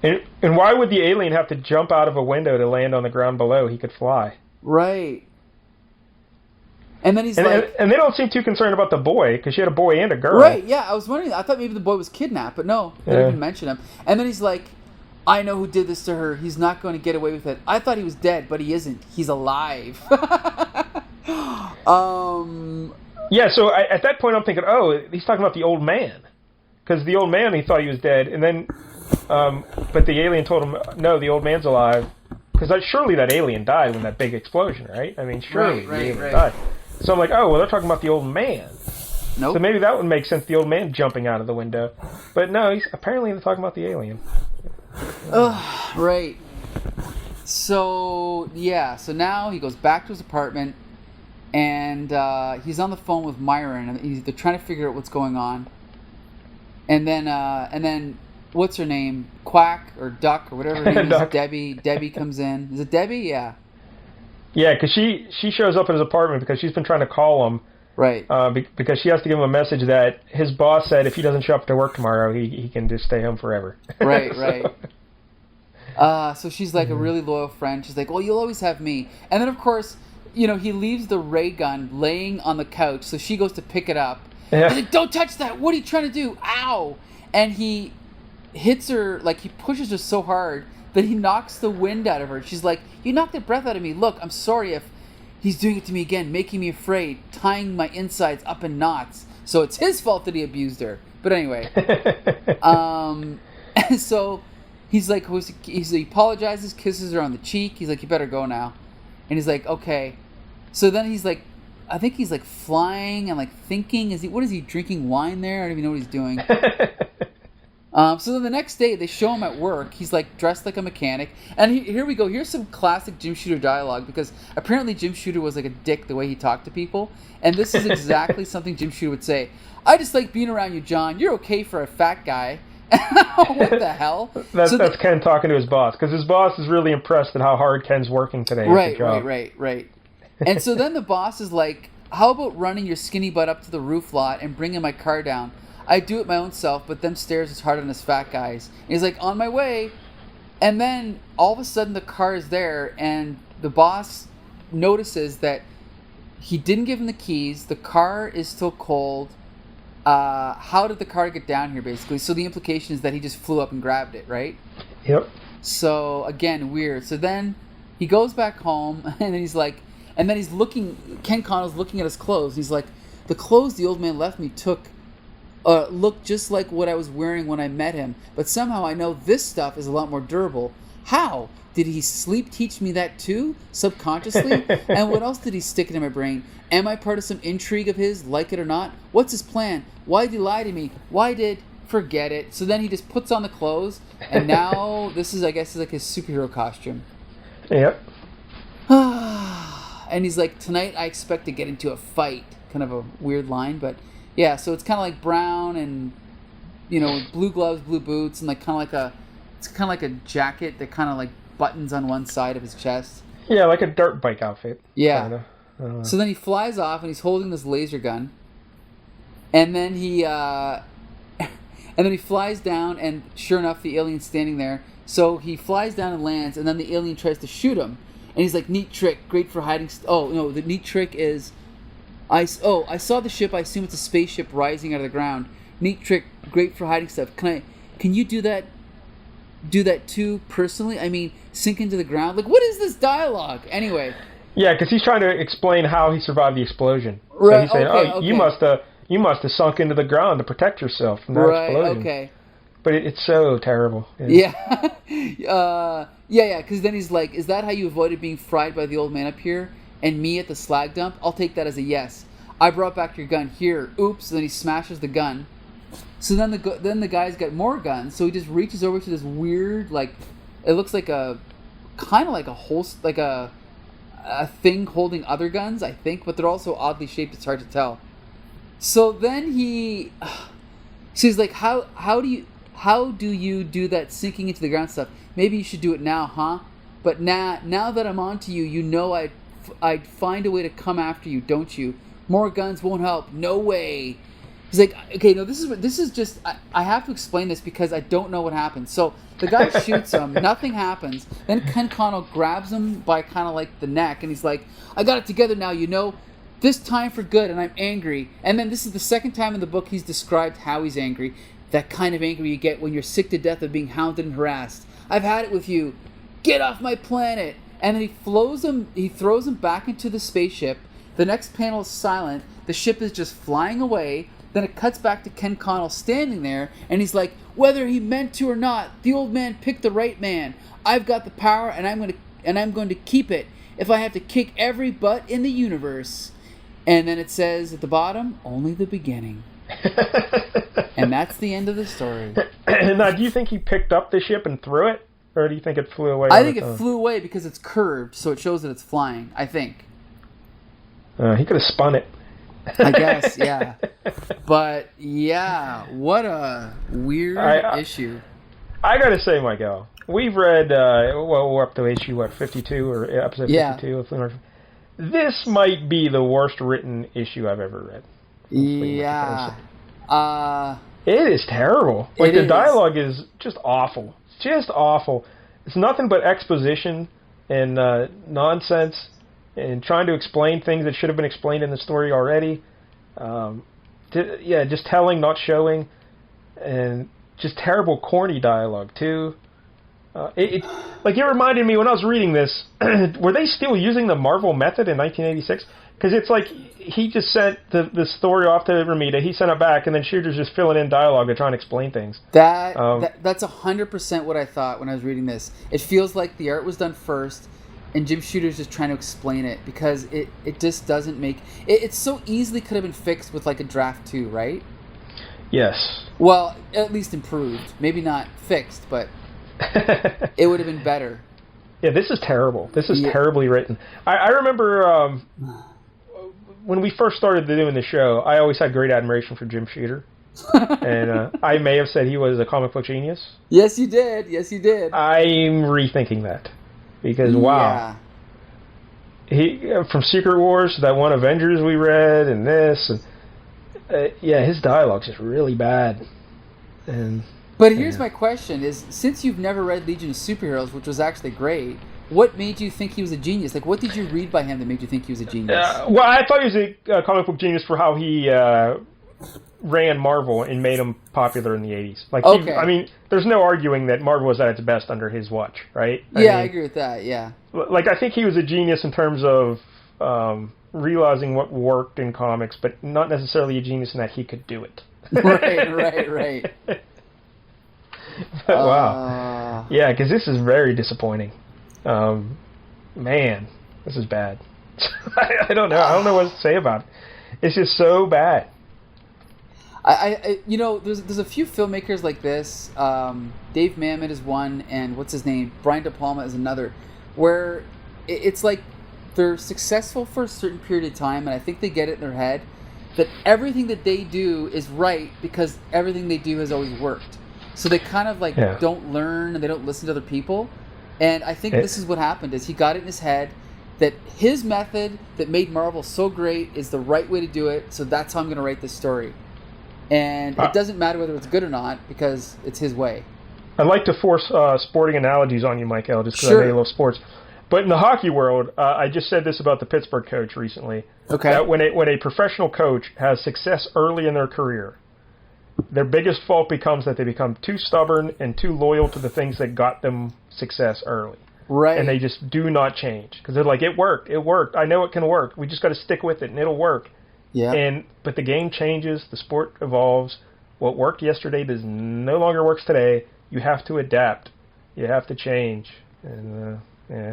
And why would the alien have to jump out of a window to land on the ground below? He could fly. Right. And then he's and they don't seem too concerned about the boy, because she had a boy and a girl. Right, yeah, I was wondering, I thought maybe the boy was kidnapped, but no, they didn't even mention him. And then he's like, I know who did this to her, he's not going to get away with it. I thought he was dead, but he isn't, he's alive. Yeah, so at that point I'm thinking, oh, he's talking about the old man. Because the old man, he thought he was dead, and then, but the alien told him, no, the old man's alive. Because surely that alien died when that big explosion, right? I mean, surely the alien died. So I'm like, oh, well, they're talking about the old man. Nope. So maybe that would make sense, the old man jumping out of the window. But no, apparently they're talking about the alien. Right. So now he goes back to his apartment, and he's on the phone with Myron, and they're trying to figure out what's going on. And then what's her name? Quack or Duck or whatever her name is. Debbie comes in. Is it Debbie? Yeah. Yeah, because she shows up at his apartment because she's been trying to call him. Right. Because she has to give him a message that his boss said if he doesn't show up to work tomorrow, he can just stay home forever. Right. So she's like a really loyal friend. She's like, well, you'll always have me. And then, of course, he leaves the ray gun laying on the couch. So she goes to pick it up. Yeah. He's like, don't touch that. What are you trying to do? Ow. And he hits her, like he pushes her so hard that he knocks the wind out of her. She's like, you knocked the breath out of me. Look, I'm sorry if he's doing it to me again, making me afraid, tying my insides up in knots. So it's his fault that he abused her. But anyway. And so he's like, he apologizes, kisses her on the cheek. He's like, you better go now. And he's like, okay. So then he's like, I think he's like flying and like thinking. What is he drinking wine there? I don't even know what he's doing. So then the next day they show him at work. He's like dressed like a mechanic. And here we go. Here's some classic Jim Shooter dialogue, because apparently Jim Shooter was like a dick the way he talked to people. And this is exactly something Jim Shooter would say. I just like being around you, John. You're okay for a fat guy. What the hell? That's Ken talking to his boss, because his boss is really impressed at how hard Ken's working today. Right. And so then the boss is like, how about running your skinny butt up to the roof lot and bringing my car down? I do it my own self, but them stairs is hard on us fat guys. And he's like, on my way. And then all of a sudden the car is there, and the boss notices that he didn't give him the keys. The car is still cold. How did the car get down here, basically? So the implication is that he just flew up and grabbed it, right? Yep. So, again, weird. So then he goes back home, and then he's like, and then he's looking, Ken Connell's looking at his clothes. He's like, the clothes the old man left me looked just like what I was wearing when I met him. But somehow I know this stuff is a lot more durable. How? Did he sleep teach me that too? Subconsciously? And what else did he stick into my brain? Am I part of some intrigue of his, like it or not? What's his plan? Why did he lie to me? Forget it. So then he just puts on the clothes, and now this is, I guess, like his superhero costume. Yep. And he's like, tonight I expect to get into a fight. Kind of a weird line, but yeah, so it's kind of like brown and, blue gloves, blue boots, and like it's kind of like a jacket that kind of like buttons on one side of his chest. Yeah, like a dirt bike outfit. Yeah. So then he flies off, and he's holding this laser gun, and then he flies down, and sure enough, the alien's standing there. So he flies down and lands, and then the alien tries to shoot him. And he's like, neat trick, great for hiding... the neat trick is... I saw the ship, I assume it's a spaceship rising out of the ground. Neat trick, great for hiding stuff. Can you do that too, personally? I mean, sink into the ground? Like, what is this dialogue? Anyway. Yeah, because he's trying to explain how he survived the explosion. Right, so he's saying, okay. You must have sunk into the ground to protect yourself from that explosion. Right, okay. But it's so terrible. Yeah. Because then he's like, is that how you avoided being fried by the old man up here? And me at the slag dump? I'll take that as a yes. I brought back your gun. Here. Oops. And then he smashes the gun. So then the guy's got more guns. So he just reaches over to this weird, like, it looks like a, kind of like a holster, like a thing holding other guns, I think. But they're also oddly shaped. It's hard to tell. So then he's like, how do you do that sinking into the ground stuff? Maybe you should do it now, huh? But now that I'm onto you, you know I'd find a way to come after you, don't you? More guns won't help. No way. He's like, okay, no, this is just, I have to explain this because I don't know what happens. So the guy shoots him, nothing happens. Then Ken Connell grabs him by kind of like the neck, and he's like, I got it together now, this time for good, and I'm angry. And then this is the second time in the book he's described how he's angry. That kind of anger you get when you're sick to death of being hounded and harassed. I've had it with you. Get off my planet. And then he throws him back into the spaceship. The next panel is silent. The ship is just flying away. Then it cuts back to Ken Connell standing there, and he's like, whether he meant to or not, the old man picked the right man. I've got the power, and I'm going to keep it if I have to kick every butt in the universe. And then it says at the bottom, only the beginning. And that's the end of the story. Now, do you think he picked up the ship and threw it? or do you think it flew away? I think it flew away because it's curved, so it shows that it's flying. I think. He could have spun it. I guess, yeah. But yeah, what a weird issue. I gotta say, Mike-DELL, we've read. We're up to issue 52 or episode 52 of Flea. This might be the worst written issue I've ever read. Yeah. It is terrible. Like, the dialogue is just awful. Just awful. It's nothing but exposition and nonsense and trying to explain things that should have been explained in the story already. Just telling, not showing, and just terrible, corny dialogue, too. It reminded me when I was reading this, were they still using the Marvel method in 1986? Because it's like he just sent the story off to Ramita, he sent it back, and then Shooter's just filling in dialogue to try and explain things. That's 100% what I thought when I was reading this. It feels like the art was done first, and Jim Shooter's just trying to explain it, because it just doesn't make... It so easily could have been fixed with like a draft 2, right? Yes. Well, at least improved. Maybe not fixed, but... it would have been better. Yeah, this is terrible. This is terribly written. I remember when we first started doing the show, I always had great admiration for Jim Shooter. And I may have said he was a comic book genius. Yes, you did. Yes, you did. I'm rethinking that. Because, wow. He from Secret Wars to that one Avengers we read and this. And, his dialogue's just really bad. But here's my question: is since you've never read Legion of Superheroes, which was actually great, what made you think he was a genius? Like, what did you read by him that made you think he was a genius? Well, I thought he was a comic book genius for how he ran Marvel and made him popular in the 80s. Like, there's no arguing that Marvel was at its best under his watch, right? I agree with that, yeah. Like, I think he was a genius in terms of realizing what worked in comics, but not necessarily a genius in that he could do it. Right. Wow. Yeah, because this is very disappointing. Man, this is bad. I don't know. I don't know what to say about it. It's just so bad. There's a few filmmakers like this. Dave Mamet is one, and what's his name? Brian De Palma is another, where it's like they're successful for a certain period of time, and I think they get it in their head that everything that they do is right because everything they do has always worked. So they kind of don't learn and they don't listen to other people. And I think this is what happened, is he got it in his head that his method that made Marvel so great is the right way to do it, so that's how I'm going to write this story. And it doesn't matter whether it's good or not, because it's his way. I'd like to force sporting analogies on you, Mike-DELL, just because I know you love sports. But in the hockey world, I just said this about the Pittsburgh coach recently. Okay. That when a professional coach has success early in their career, their biggest fault becomes that they become too stubborn and too loyal to the things that got them success early. Right. And they just do not change. Because they're like, it worked. I know it can work. We just got to stick with it, and it'll work. Yeah. But the game changes. The sport evolves. What worked yesterday does no longer works today. You have to adapt. You have to change. And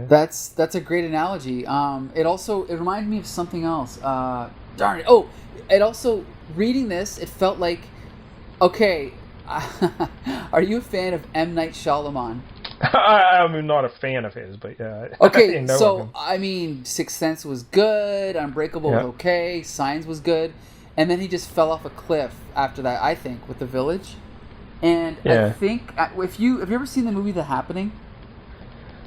That's a great analogy. It reminded me of something else. Darn it. Oh, it also, reading this, it felt like, okay, are you a fan of M. Night Shyamalan? I'm not a fan of his, but yeah. Okay, so, I mean, Sixth Sense was good, Unbreakable was okay, Signs was good, and then he just fell off a cliff after that, I think, with The Village. And I think, have you ever seen the movie The Happening?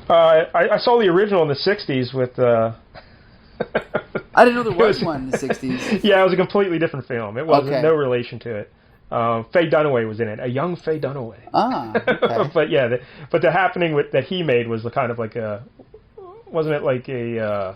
I saw the original in the 60s with... I didn't know there was one in the 60s. Yeah, it was a completely different film. It wasn't no relation to it. Faye Dunaway was in it, a young Faye Dunaway. Okay. But yeah, but the happening that he made was kind of like wasn't it like an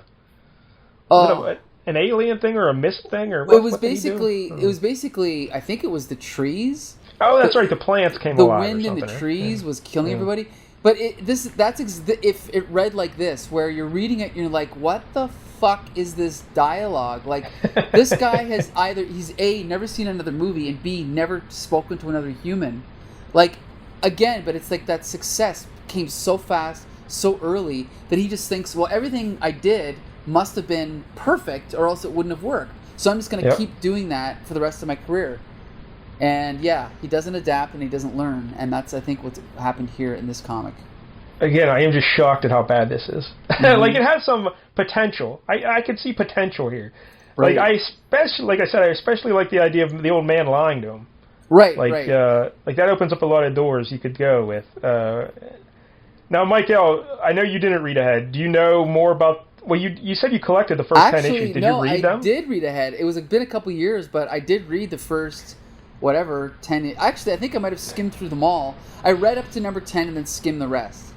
alien thing or a mist thing or? It was basically, I think it was the trees. Oh, that's right. The plants came alive. The wind in the trees was killing everybody. But if it read like this, where you're reading it, you're like, what the fuck is this dialogue? Like, this guy has he's A, never seen another movie, and B, never spoken to another human. Like, again, but it's like that success came so fast, so early, that he just thinks, well, everything I did must have been perfect, or else it wouldn't have worked. So I'm just going to keep doing that for the rest of my career. And yeah, he doesn't adapt and he doesn't learn, and that's, I think, what's happened here in this comic. again, I am just shocked at how bad this is. Mm-hmm. Like, it has some potential. I can see potential here. Right. Like, I especially like the idea of the old man lying to him. Right. Like, right. like that opens up a lot of doors you could go with. Now, Mike-DELL, I know you didn't read ahead. Do you know more about? Well, you said you collected the first 10 issues. Did you read them? I did read ahead. It was been a couple years, but I did read the first, 10. Actually, I think I might have skimmed through them all. I read up to number 10 and then skimmed the rest.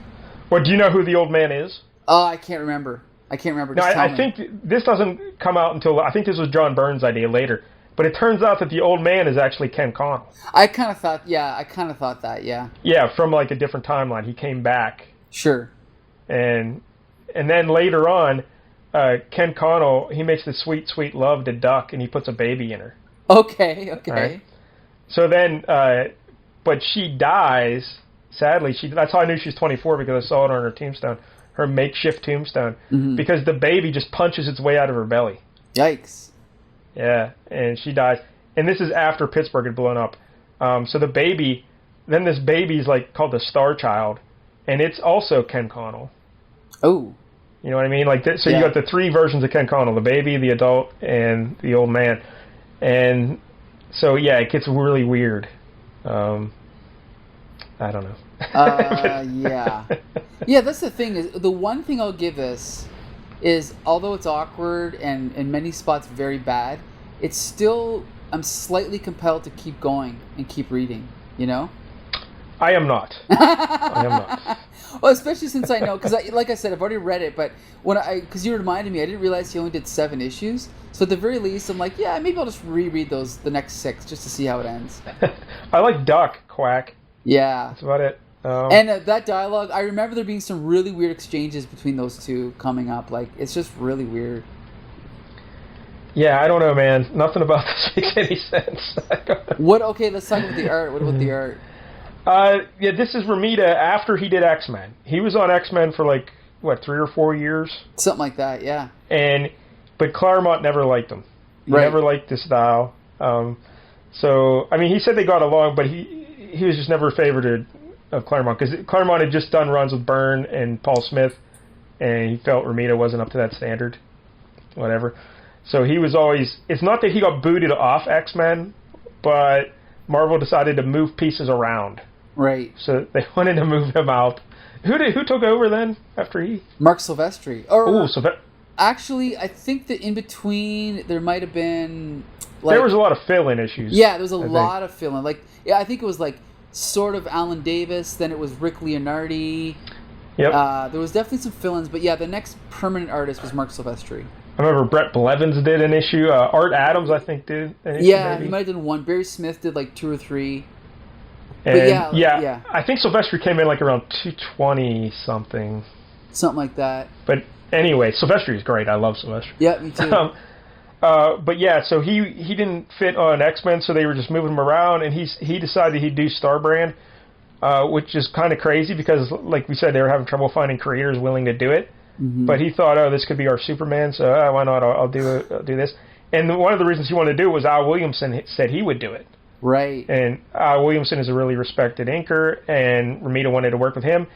Well, do you know who the old man is? Oh, I can't remember. No, I think this doesn't come out until, I think this was John Byrne's idea later. But it turns out that the old man is actually Ken Connell. I kind of thought that, yeah. Yeah, from like a different timeline. He came back. Sure. And then later on, Ken Connell, he makes this sweet, sweet love to Duck, and he puts a baby in her. Okay. Right? So then, but she dies, sadly. That's how I knew she was 24, because I saw it on her tombstone, her makeshift tombstone, because the baby just punches its way out of her belly. Yikes. Yeah, and she dies. And this is after Pittsburgh had blown up. So the baby, then this baby's like called the Star Child, and it's also Ken Connell. Oh. You know what I mean? Like so you got the three versions of Ken Connell: the baby, the adult, and the old man. And so yeah, it gets really weird. I don't know. Yeah. Yeah, that's the thing. Is the one thing I'll give this is, although it's awkward and in many spots very bad, it's still, I'm slightly compelled to keep going and keep reading, you know? I am not. I am not. Well, especially since I know, because like I said, I've already read it, but because you reminded me, I didn't realize he only did 7 issues. So at the very least, I'm like, yeah, maybe I'll just reread the next 6 just to see how it ends. I like Duck, Quack. Yeah. That's about it. And that dialogue, I remember there being some really weird exchanges between those two coming up. Like, it's just really weird. Yeah, I don't know, man. Nothing about this makes any sense. Okay, let's talk about the art. What about the art? Yeah, this is Romita after he did X-Men. He was on X-Men for 3 or 4 years? Something like that, yeah. But Claremont never liked him. He never liked the style. So, I mean, he said they got along, but he was just never a favorite of Claremont, because Claremont had just done runs with Byrne and Paul Smith, and he felt Romita wasn't up to that standard. Whatever. So he was always... It's not that he got booted off X-Men, but Marvel decided to move pieces around. Right. So they wanted to move him out. Who took over then after he? Mark Silvestri. Silvestri. Actually, I think that in between there might have been... there was a lot of fill-in issues. Yeah, there was a lot of fill-in. I think it was sort of Alan Davis, then it was Rick Leonardi. Yep. There was definitely some fill-ins, but yeah, the next permanent artist was Mark Silvestri. I remember Brett Blevins did an issue. Art Adams, I think, did an issue. Yeah, maybe. He might have done 1. Barry Smith did 2 or 3. And but yeah, I think Silvestri came in around 220 something. Something like that. But anyway, Silvestri is great. I love Silvestri. Yeah, me too. But yeah, so he didn't fit on X-Men, so they were just moving him around, and he decided he'd do Starbrand, which is kind of crazy because, like we said, they were having trouble finding creators willing to do it. Mm-hmm. But he thought, this could be our Superman, so why not? I'll do this. And one of the reasons he wanted to do it was Al Williamson said he would do it. Right. And Al Williamson is a really respected inker, and Romita wanted to work with him.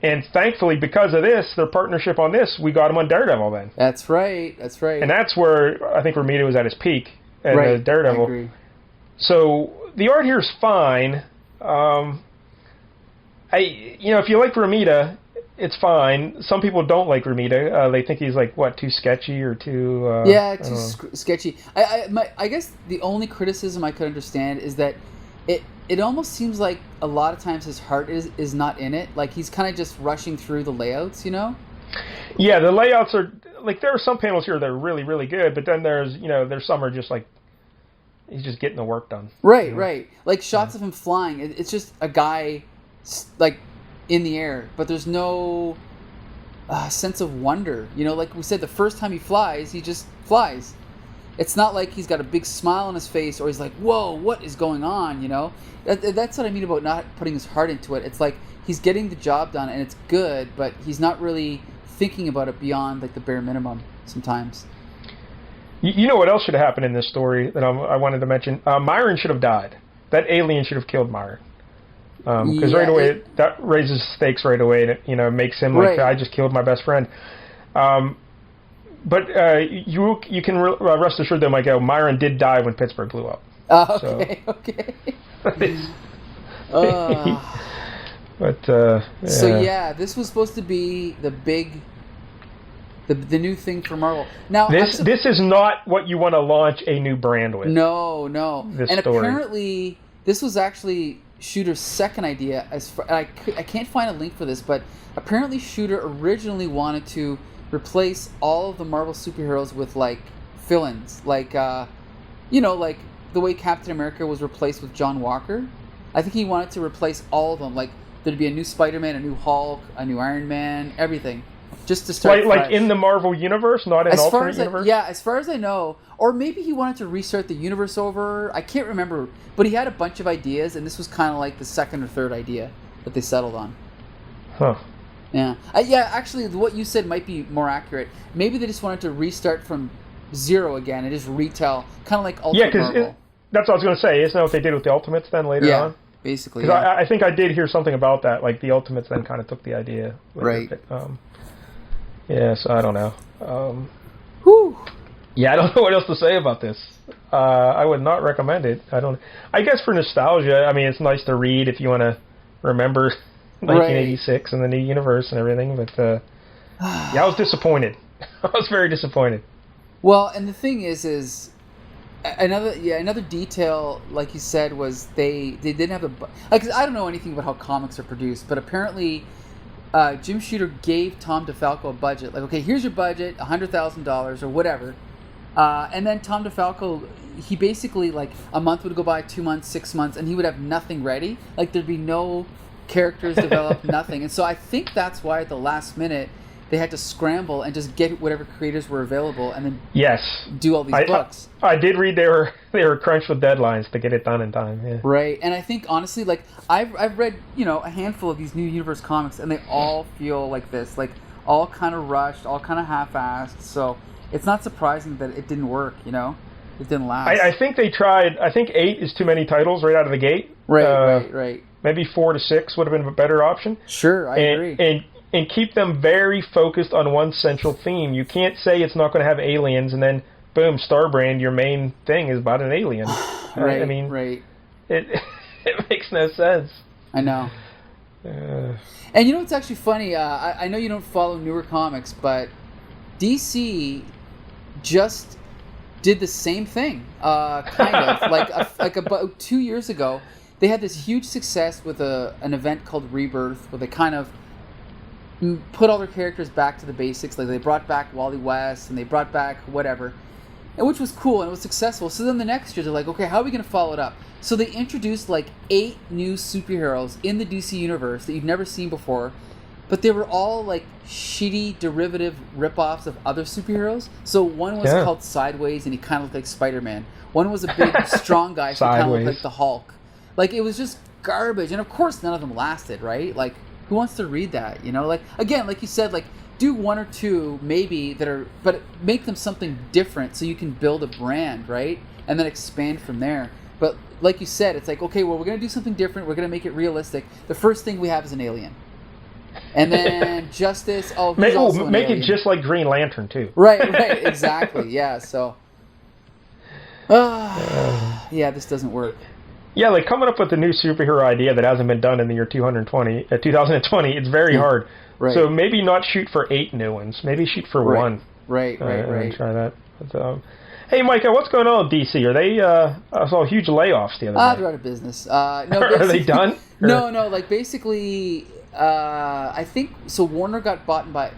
And thankfully, because of this, their partnership on this, we got him on Daredevil then. That's right. And that's where I think Romita was at his peak as Daredevil. I agree. So the art here is fine. If you like Romita, it's fine. Some people don't like Romita. They think he's too sketchy or too... too sketchy. I guess the only criticism I could understand is that it almost seems like a lot of times his heart is not in it. He's kind of just rushing through the layouts, you know? Yeah, the layouts are... there are some panels here that are really, really good, but then there's some are just he's just getting the work done. Right, right. Shots of him flying. It's just a guy, in the air, but there's no sense of wonder. Like we said, the first time he flies, he just flies. It's not like he's got a big smile on his face, or he's like, whoa, what is going on, That's what I mean about not putting his heart into it. It's he's getting the job done, and it's good, but he's not really thinking about it beyond, the bare minimum sometimes. You know what else should have happened in this story that I wanted to mention? Myron should have died. That alien should have killed Myron. Because right away that raises stakes right away. And it makes him like, I just killed my best friend. But you can rest assured that Mike-DELL, Myron did die when Pittsburgh blew up. Okay. But yeah. So this was supposed to be the big, the new thing for Marvel. Now this is not what you want to launch a new brand with. No. This and story. Apparently this was actually Shooter's second idea. I can't find a link for this, but apparently Shooter originally wanted to replace all of the Marvel superheroes with like fill-ins, like like the way Captain America was replaced with John Walker. I think he wanted to replace all of them. Like there'd be a new Spider-Man, a new Hulk, a new Iron Man, everything, just to start like in the Marvel universe, not in alternate universe. As far as I know, or maybe he wanted to restart the universe over. I can't remember, but he had a bunch of ideas, and this was kind of like the second or third idea that they settled on. Huh. Yeah. Actually, what you said might be more accurate. Maybe they just wanted to restart from zero again and just retell, kind of like Ultimate Marvel. That's what I was going to say. Isn't that what they did with the Ultimates then later on? Basically. Because I think I did hear something about that. Like the Ultimates then kind of took the idea. Right. So I don't know. Whew. Yeah, I don't know what else to say about this. I would not recommend it. I guess for nostalgia, I mean, it's nice to read if you want to remember 1986 and the new universe and everything. But I was disappointed. I was very disappointed. Well, and the thing is another detail, like you said, was they didn't have because I don't know anything about how comics are produced, but apparently Jim Shooter gave Tom DeFalco a budget. Like, okay, here's your budget, $100,000 or whatever. And then Tom DeFalco, he basically, like, a month would go by, 2 months, 6 months, and he would have nothing ready. Like, there'd be no characters developed, nothing. And so I think that's why at the last minute they had to scramble and just get whatever creators were available and then do all these books. I did read they were crunched with deadlines to get it done in time. Yeah. Right, and I think honestly, like I've read a handful of these new universe comics, and they all feel like this, like all kind of rushed, all kind of half-assed. So it's not surprising that it didn't work. It didn't last. I think they tried. I think 8 is too many titles right out of the gate. Right. Maybe 4 to 6 would have been a better option. Sure, I agree. And keep them very focused on one central theme. You can't say it's not going to have aliens and then, boom, Starbrand, your main thing is about an alien. Right, I mean, right. It makes no sense. I know. And it's actually funny? I know you don't follow newer comics, but DC just did the same thing, kind of. like about 2 years ago, they had this huge success with an event called Rebirth, where they kind of put all their characters back to the basics. Like they brought back Wally West and they brought back whatever, and which was cool and it was successful. So then the next year they're like, okay, how are we going to follow it up? So they introduced like 8 new superheroes in the DC universe that you've never seen before, but they were all like shitty derivative ripoffs of other superheroes. So one was called Sideways and he kind of looked like Spider-Man. One was a big strong guy, so he kind of looked like the Hulk. Like it was just garbage, and of course none of them lasted, right? Like, who wants to read that? Like, again, like you said, like do 1 or 2 maybe but make them something different so you can build a brand, right? And then expand from there. But like you said, it's like, okay, well, we're going to do something different. We're going to make it realistic. The first thing we have is an alien. And then Justice, make it just like Green Lantern too. Right, exactly. Yeah, so this doesn't work. Yeah, like coming up with a new superhero idea that hasn't been done in the year 2020, it's very hard. Right. So maybe not shoot for 8 new ones. Maybe shoot for 1. Right. Try that. But, hey, Micah, what's going on with DC? Are they? I saw huge layoffs the other day. They're out of business. No, are they done? No. Like basically, I think so. Warner got bought by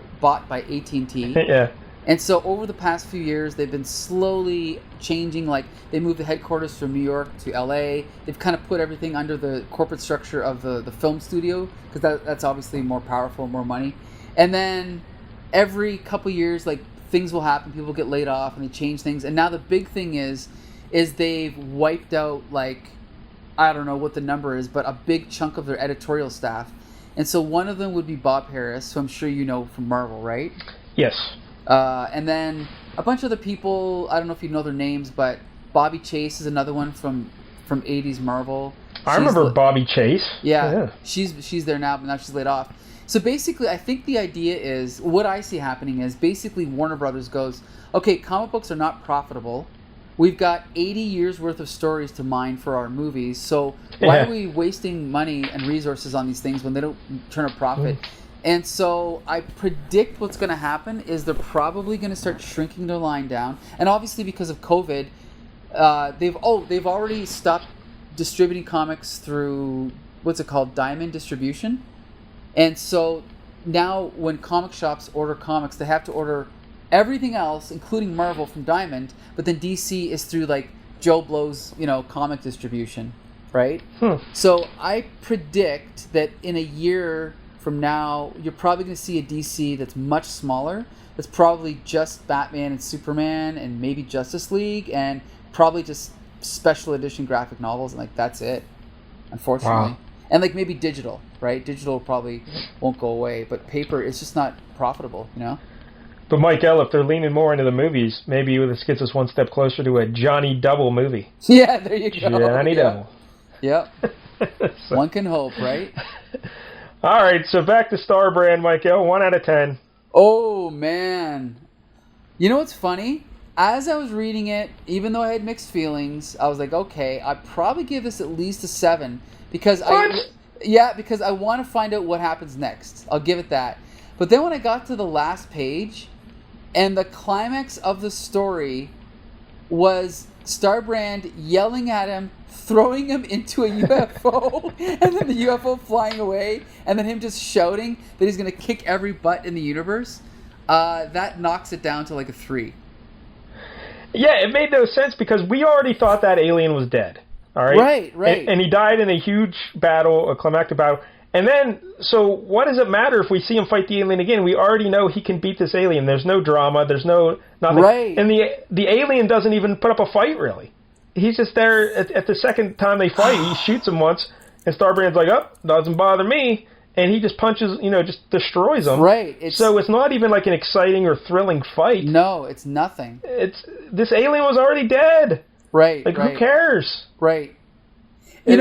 AT&T. Yeah. And so over the past few years, they've been slowly changing. Like they moved the headquarters from New York to LA. They've kind of put everything under the corporate structure of the film studio, because that's obviously more powerful, more money. And then every couple years, like things will happen. People get laid off and they change things. And now the big thing is they've wiped out, like, I don't know what the number is, but a big chunk of their editorial staff. And so one of them would be Bob Harris, who I'm sure you know from Marvel, right? Yes. And then a bunch of other people, I don't know if you know their names, but Bobby Chase is another one from from 80s Marvel. I remember Bobby Chase. Yeah. She's there now, but now she's laid off. So basically, I think the idea is, what I see happening is, basically Warner Brothers goes, okay, comic books are not profitable. We've got 80 years worth of stories to mine for our movies, so why are we wasting money and resources on these things when they don't turn a profit? And so I predict what's going to happen is they're probably going to start shrinking their line down. And obviously because of COVID, they've already stopped distributing comics through, what's it called, Diamond Distribution. And so now when comic shops order comics, they have to order everything else, including Marvel, from Diamond, but then DC is through like Joe Blow's, comic distribution, right? So I predict that in a year from now, you're probably going to see a DC that's much smaller. That's probably just Batman and Superman and maybe Justice League and probably just special edition graphic novels, and like that's it, unfortunately. Wow. And like maybe digital, right? Digital probably won't go away, but paper is just not profitable, But Mike-DELL, if they're leaning more into the movies, maybe this gets us one step closer to a Johnny Double movie. Yeah, there you go. Johnny Double. Yep. So. One can hope, right? All right, so back to Star Brand, Mike-DELL, 1 out of 10. Oh, man. You know what's funny? As I was reading it, even though I had mixed feelings, I was like, okay, I'd probably give this at least a 7. Because because I want to find out what happens next. I'll give it that. But then when I got to the last page, and the climax of the story was Starbrand yelling at him, throwing him into a UFO, and then the UFO flying away, and then him just shouting that he's going to kick every butt in the universe, that knocks it down to like a 3. Yeah, it made no sense because we already thought that alien was dead. All right? Right. And he died in a huge battle, a climactic battle. And then, so what does it matter if we see him fight the alien again? We already know he can beat this alien. There's no drama. There's nothing. Right. And the alien doesn't even put up a fight, really. He's just there at the second time they fight. He shoots him once, and Starbrand's like, oh, doesn't bother me. And he just punches, just destroys him. Right. So it's not even like an exciting or thrilling fight. No, it's nothing. This alien was already dead. Right. Like, who cares? Right. It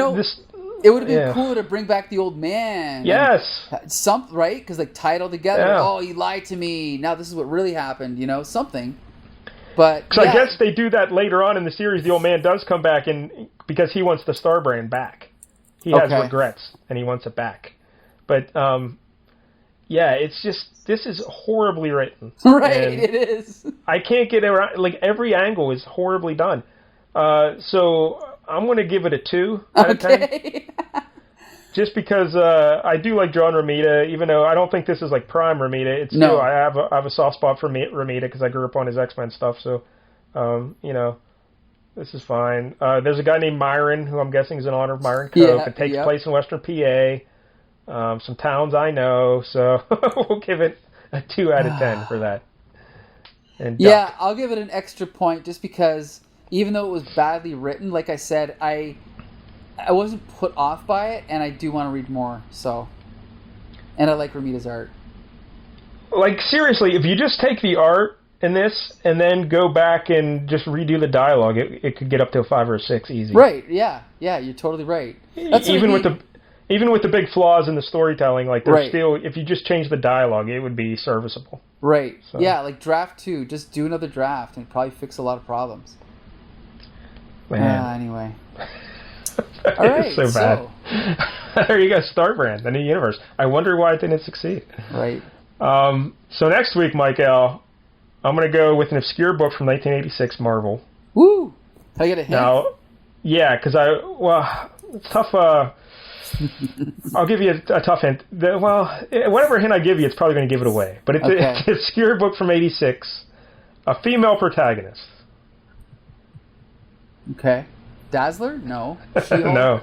would have been cool to bring back the old man. Yes. Right? Because tied all together. Yeah. Oh, he lied to me. Now this is what really happened. Something. But because I guess they do that later on in the series. The old man does come back because he wants the Starbrand back. He has regrets and he wants it back. But it's just this is horribly written. Right, it is. I can't get around. Like every angle is horribly done. So I'm going to give it a 2 out of 10. Just because I do like John Romita, even though I don't think this is like prime Romita. It's still I have a soft spot for Romita because I grew up on his X-Men stuff. So, this is fine. There's a guy named Myron who I'm guessing is in honor of Myron Cope. It takes place in Western PA. Some towns I know, so we'll give it a 2 out of 10 for that. And I'll give it an extra point just because even though it was badly written, like I said, I wasn't put off by it, and I do want to read more. So, and I like Romita's art. Like seriously, if you just take the art in this and then go back and just redo the dialogue, it could get up to a 5 or a 6 easy. Right? Yeah, you're totally right. That's even with the big flaws in the storytelling, like there's still, if you just change the dialogue, it would be serviceable. Right. So. Yeah, like draft 2, just do another draft and probably fix a lot of problems. Man. Anyway. All right. So bad. There you go, Starbrand, the new universe. I wonder why it didn't succeed. Right. So next week, Mike-DELL, I'm going to go with an obscure book from 1986 Marvel. Woo! Can I get a hint? Now, yeah, because it's tough. I'll give you a tough hint. Whatever hint I give you, it's probably going to give it away. But it's an obscure book from 86, a female protagonist. Okay. Dazzler? No. No.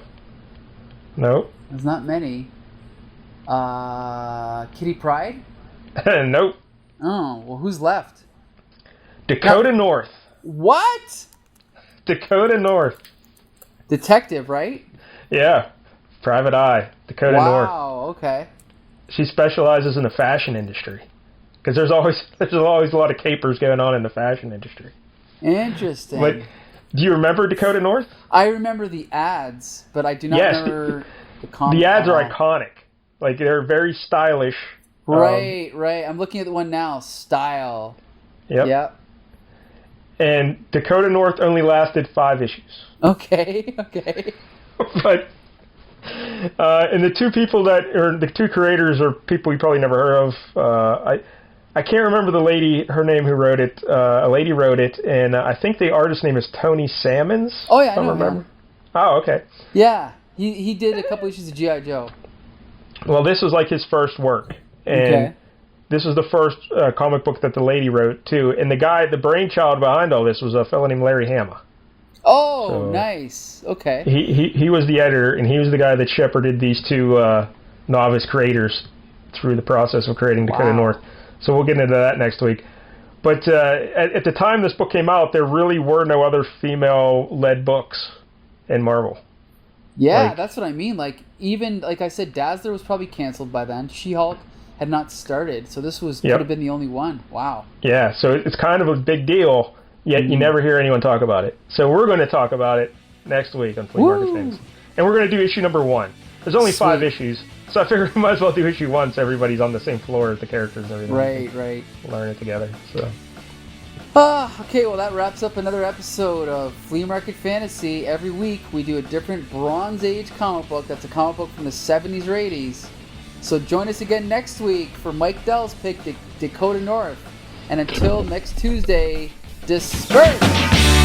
Nope. There's not many. Kitty Pryde? Nope. Oh, well, who's left? Dakota North. What? Dakota North. Detective, right? Yeah. Private Eye. Dakota North. Wow, okay. She specializes in the fashion industry. Because there's always a lot of capers going on in the fashion industry. Interesting. But Do you remember Dakota North? I remember the ads, but I do not remember the comic. The ads are iconic. Like, they're very stylish. Right. I'm looking at the one now. Style. Yep. And Dakota North only lasted 5 issues. Okay. But and the two creators are people you probably never heard of. I can't remember the lady, her name who wrote it. A lady wrote it, and I think the artist's name is Tony Salmons. Oh yeah, I know him. Oh, okay. Yeah, he did a couple issues of G.I. Joe. Well, this was like his first work, and this was the first comic book that the lady wrote too. And the brainchild behind all this was a fellow named Larry Hama. Oh, so nice. Okay. He was the editor, and he was the guy that shepherded these two novice creators through the process of creating Dakota North. So we'll get into that next week. But at the time this book came out, there really were no other female-led books in Marvel. Yeah, that's what I mean. Like, even, like I said, Dazzler was probably canceled by then. She-Hulk had not started, so this could have been the only one. Wow. Yeah, so it's kind of a big deal, yet you never hear anyone talk about it. So we're going to talk about it next week on Flea Market Things. And we're going to do issue number 1. There's only 5 issues. So I figured we might as well do issue 1 so everybody's on the same floor as the characters and everything. Right. Learn it together. So. Okay, well that wraps up another episode of Flea Market Fantasy. Every week we do a different Bronze Age comic book. That's a comic book from the 70s or 80s. So join us again next week for Mike-DELL's pick, Dakota North. And until next Tuesday, disperse!